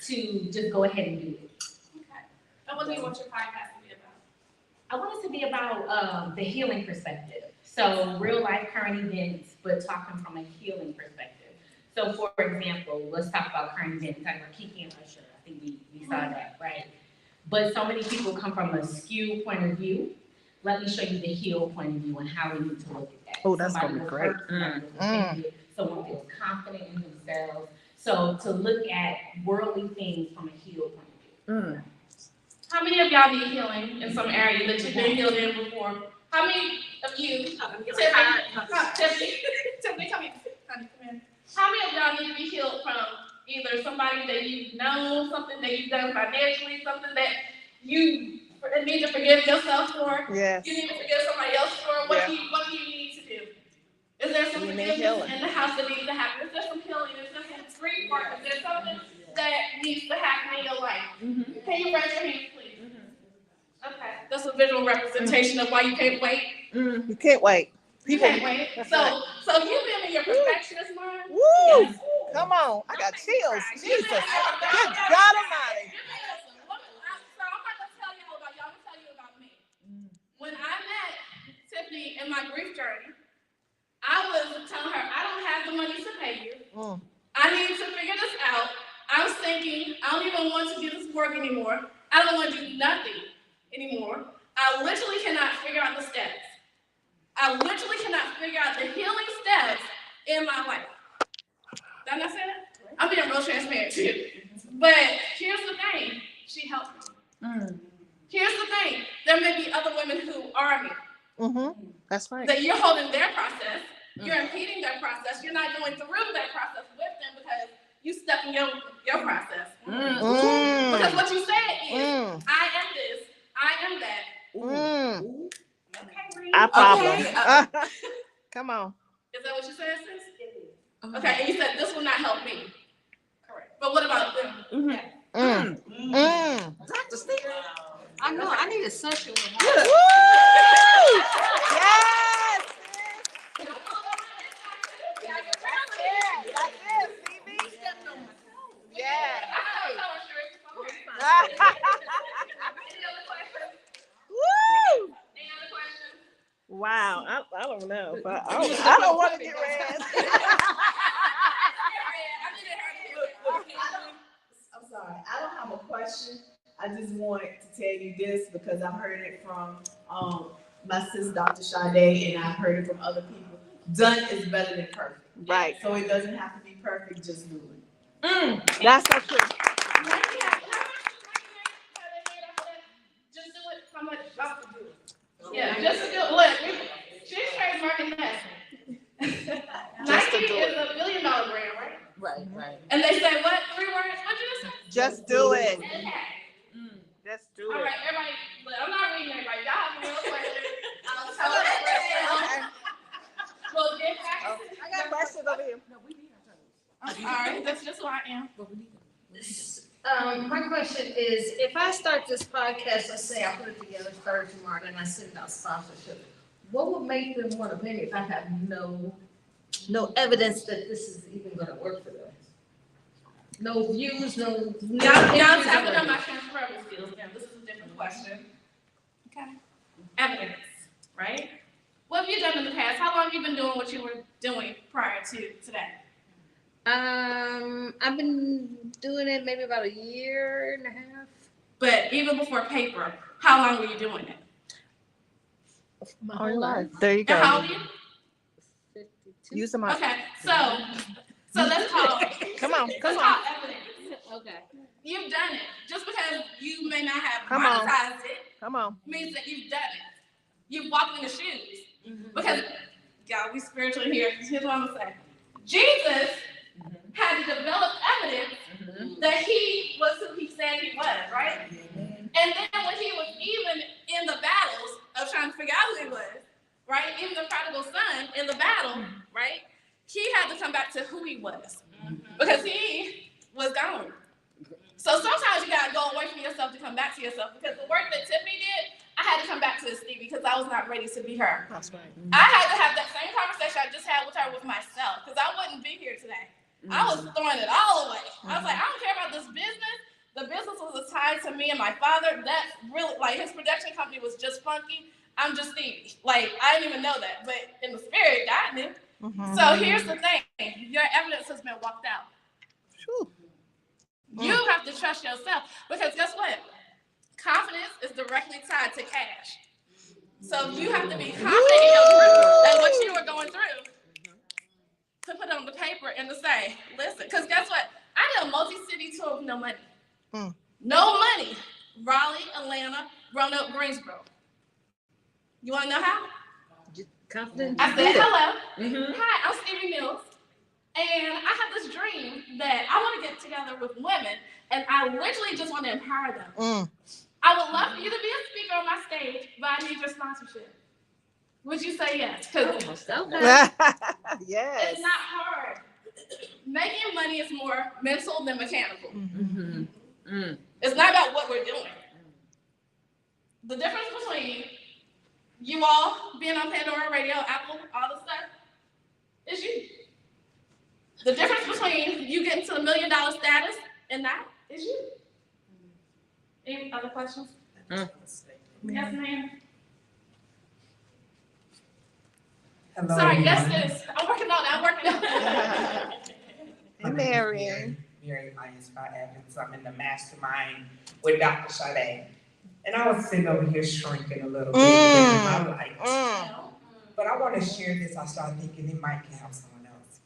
Speaker 9: To just go ahead and do it.
Speaker 11: Okay. And what do you want your podcast to be about?
Speaker 9: I want it to be about the healing perspective. So real life current events, but talking from a healing perspective. So for example, let's talk about current events. Talk about Kiki and Usher. I think we saw that, right? But so many people come from a skew point of view. Let me show you the heal point of view and how we need to look at that.
Speaker 4: Oh, that's
Speaker 9: Somebody
Speaker 4: gonna be
Speaker 9: was
Speaker 4: great.
Speaker 9: hurt, somebody was offended, someone feels confident in themselves. So to look at worldly things from a heal point of view.
Speaker 11: How many of y'all need healing in some area that you've been healed in before? How many of you, Tiffany, come here. Honey, come here. How many of y'all need to be healed from either somebody that you've known, something that you've done financially, something that you need to forgive yourself for?
Speaker 4: Yes.
Speaker 11: You need to forgive somebody else for? What do you need to do? Is there some forgiveness in the house that needs to happen? Is there some healing? Is there some grief work? Is there something that needs to happen in your life? Can you raise your hand, please? Okay, that's a visual representation of why you can't wait.
Speaker 4: You can't wait.
Speaker 11: You can't wait. So you've been in your perfectionist mind.
Speaker 4: Woo! Yes. Come on. I got chills. Jesus. Good God Almighty.
Speaker 11: So I'm not gonna tell y'all about y'all. I'm gonna tell you about me. When I met Tiffany in my grief journey, I was telling her I don't have the money to pay you. I need to figure this out. I was thinking I don't even want to do this work anymore. I don't want to do nothing anymore. I literally cannot figure out the steps. I literally cannot figure out the healing steps in my life. Did I not say that? I'm being real transparent too. But here's the thing, she helped me. Here's the thing, there may be other women who are me.
Speaker 4: That's right.
Speaker 11: That you're holding their process, you're impeding their process, you're not going through that process with them because you stuck in your process. Because what you said is, I am this, I am that.
Speaker 4: Our problem. Come on.
Speaker 11: Is that what you said, sis? Okay, and you said this will not help me. Correct. But what about them?
Speaker 3: Dr. Steve. I know, I need a session with her.
Speaker 4: Yes. Wow, I don't know, but I don't want to get red.
Speaker 13: I'm sorry, I don't have a question. I just want to tell you this because I've heard it from my sister, Dr. Sade, and I've heard it from other people. Done is better than perfect.
Speaker 4: Right.
Speaker 13: So it doesn't have to be perfect, just do it.
Speaker 4: That's so true.
Speaker 11: Just do it. How much y'all can do it? Yeah, just do it. Look, she's trademarking that. Nike is $1 billion brand, right?
Speaker 4: Right.
Speaker 11: And they say what? 3 words? What did you say?
Speaker 4: Just do it.
Speaker 11: Okay.
Speaker 4: Just do
Speaker 11: All
Speaker 4: it.
Speaker 11: right, everybody. Look, I'm not reading everybody. Y'all have a real question. I'll tell you. Well, get back.
Speaker 4: I got questions over here.
Speaker 11: All right, that's just who I am.
Speaker 3: My question is, if I start this podcast, let's say I put it together, started tomorrow, and I send out sponsorship, what would make them want to pay me if I have no evidence that this is even going to work for them? No views, no.
Speaker 11: Y'all tapping on my transferable skills. Now, this is a different question. Okay. Evidence, right? What have you done in the past? How long have you been doing what you were doing prior to today?
Speaker 3: I've been doing it maybe about 1.5 years.
Speaker 11: But even before paper, how long were you doing it?
Speaker 3: My whole life.
Speaker 4: There you go.
Speaker 11: And how old are you?
Speaker 3: 52.
Speaker 4: Use the mic.
Speaker 11: Okay, so that's called.
Speaker 4: Come on.
Speaker 11: That's called evidence.
Speaker 3: Okay.
Speaker 11: You've done it. Just because you may not have
Speaker 4: Come on.
Speaker 11: monetized it
Speaker 4: Come on.
Speaker 11: means that you've done it. You've walked in the shoes. Because, y'all, we spiritual here. Here's what I'm gonna say. Jesus had to develop evidence that he was who he said he was, right? And then when he was even in the battles of trying to figure out who he was, right? Even the prodigal son in the battle, right? He had to come back to who he was because he was gone. So sometimes you gotta go away from yourself to come back to yourself because the work that Tiffany did, I had to come back to Stevie because I was not ready to be her.
Speaker 4: That's right.
Speaker 11: I had to have that same conversation I just had with her with myself because I wouldn't be here today. I was throwing it all away. I was like, I don't care about this business. The business was tied to me and my father. That really, like, his production company was just funky. I'm just Stevie. Like, I didn't even know that. But in the spirit, God knew. So here's the thing. Your evidence has been walked out. You have to trust yourself because guess what? Confidence is directly tied to cash. So you have to be confident in your truth and what you are going through to put on the paper and to say, listen, because guess what? I did a multi-city tour with no money. No money. Raleigh, Atlanta, Roanoke, Greensboro. You want to know how?
Speaker 3: Confident.
Speaker 11: I said, hello. Hi, I'm Stevie Mills. And I have this dream that I want to get together with women and I literally just want to empower them. I would love for you to be a speaker on my stage, but I need your sponsorship. Would you say yes? Because
Speaker 4: Yes.
Speaker 11: it's not hard. Making money is more mental than mechanical. It's not about what we're doing. The difference between you all being on Pandora Radio, Apple, all the stuff, is you. The difference between you getting to the $1 million status and that is you. Any other questions? Yes, ma'am.
Speaker 14: Hello,
Speaker 11: sorry,
Speaker 14: everyone.
Speaker 11: yes, sis. I'm working on it.
Speaker 4: Hey, Mary.
Speaker 14: Mary, I inspire Evans. I'm in the mastermind with Dr. Sade. And I was sitting over here shrinking a little bit in my life. But I want to share this. I started thinking it might help someone else.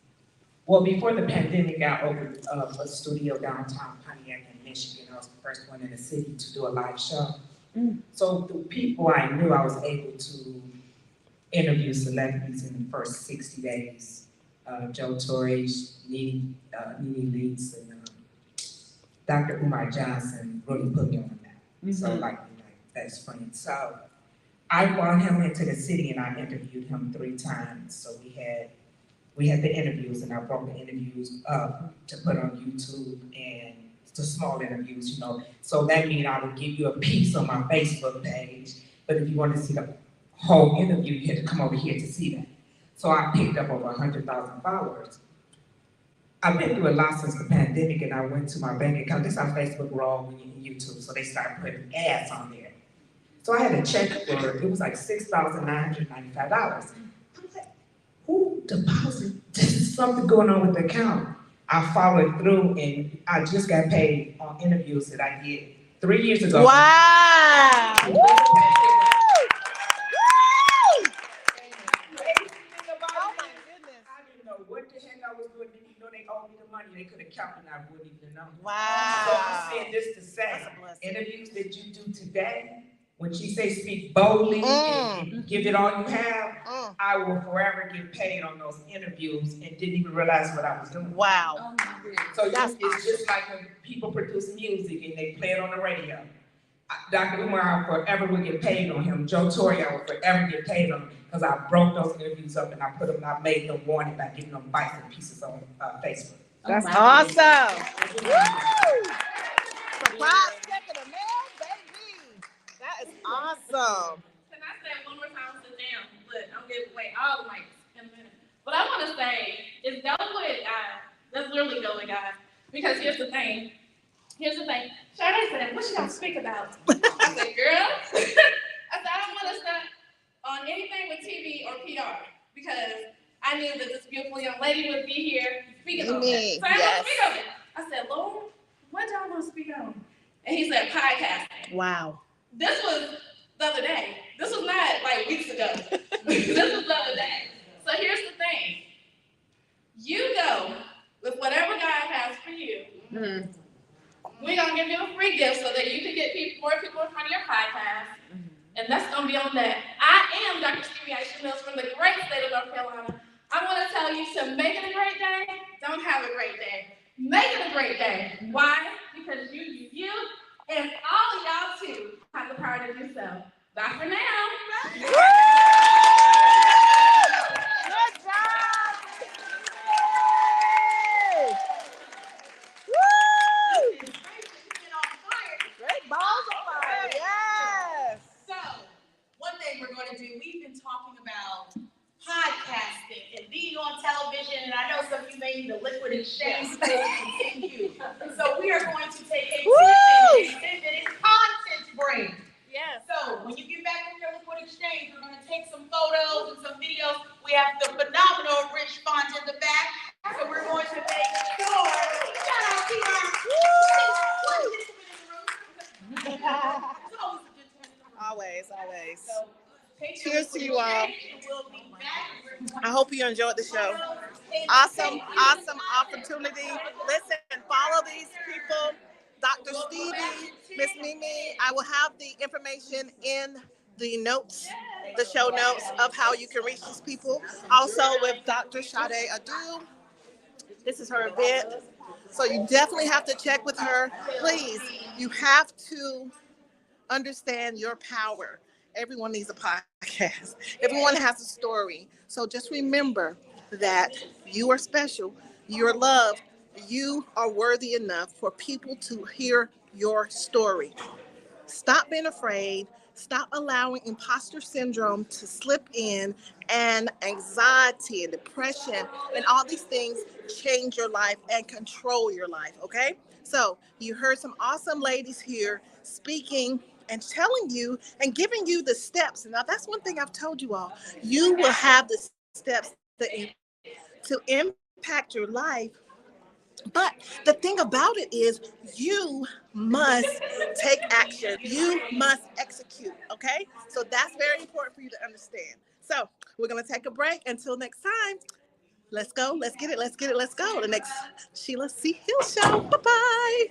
Speaker 14: Well, before the pandemic, I opened a studio downtown Pontiac in Michigan. I was the first one in the city to do a live show. So the people I knew, I was able to interview celebrities in the first 60 days. Joe Torre, Nene Leakes, and Dr. Umar Johnson really put me on the map. So like best friend. So I brought him into the city and I interviewed him 3 times. So we had the interviews and I broke the interviews up to put on YouTube and the small interviews, you know. So that means I would give you a piece on my Facebook page, but if you want to see the whole interview, you had to come over here to see that. So I picked up over 100,000 followers. I've been through a lot since the pandemic and I went to my bank account. This is how Facebook roll when you're YouTube, so they started putting ads on there. So I had a check for, it was like $6,995. I was like, who deposited? There's something going on with the account. I followed through and I just got paid on interviews that I did 3 years ago.
Speaker 4: Wow! Woo! Woo!
Speaker 14: Oh my goodness. I didn't know what the heck I was doing. Didn't even know they owed me the money. They could have kept it and I wouldn't even know.
Speaker 4: Wow.
Speaker 14: So I'm saying this to say, interviews that you do today, when she say speak boldly and give it all you have, I will forever get paid on those interviews and didn't even realize what I was doing.
Speaker 4: Wow.
Speaker 14: So it's just like when people produce music and they play it on the radio. Dr. Umar, I forever will get paid on him. Joe Torre, I will forever get paid on him because I broke those interviews up and I put them, I made them warning by giving them bites and pieces on Facebook.
Speaker 4: That's awesome. Woo! Surprise second of mail, baby. That is awesome.
Speaker 11: Can I say one more time, sit down? But I'm giving away all the mics in a minute. What I want to say is go with God. Let's really go with God. Because here's the thing. Sade said, what you gonna speak about? I said, girl. I said, I don't want to start on anything with TV or PR because I knew that this beautiful young lady would be here speaking on it. So I want to speak on it. I said, Lord, what y'all want to speak on? And he said, podcasting.
Speaker 4: Wow.
Speaker 11: This was the other day. This was not like weeks ago. This was the other day. So here's the thing. You go with whatever God has for you. We're going to give you a free gift so that you can get more people in front of your podcast. And that's going to be on that. I am Dr. Stevie Aisha Mills from the great state of North Carolina. I want to tell you to make it a great day, don't have a great day. Make it a great day. Why? Because you, and all of y'all too have the power to do so. Bye for now.
Speaker 4: Good job. Woo! Great balls on fire. Yes.
Speaker 1: So, one thing we're going to do, we've been talking about podcasting and being on television, and I know some of you may need a liquid exchange to continue. So we are going to take a 10-minute content break. Yeah. So when you get back from your liquid exchange, we're going to take some photos and some videos. We have the phenomenal Rich Font in the back. So we're going to make sure. Shout out to our
Speaker 4: Always, always.
Speaker 1: So,
Speaker 4: cheers to you all. I hope you enjoyed the show. Awesome, awesome opportunity. Listen, follow these people. Dr. Stevie, Miss Mimi, I will have the information in the notes, the show notes of how you can reach these people. Also with Dr. Sade Adu. This is her event. So you definitely have to check with her. Please, you have to understand your power. Everyone needs a podcast. Everyone has a story. So just remember that you are special. You're loved. You are worthy enough for people to hear your story. Stop being afraid. Stop allowing imposter syndrome to slip in, and anxiety and depression and all these things change your life and control your life, okay? So you heard some awesome ladies here speaking and telling you and giving you the steps. Now, that's one thing I've told you all. You will have the steps to impact your life. But the thing about it is you must take action. You must execute, okay? So that's very important for you to understand. So We're going to take a break. Until next time, let's go. Let's get it. Let's get it. Let's go. The next Sheila C. Hill Show. Bye-bye.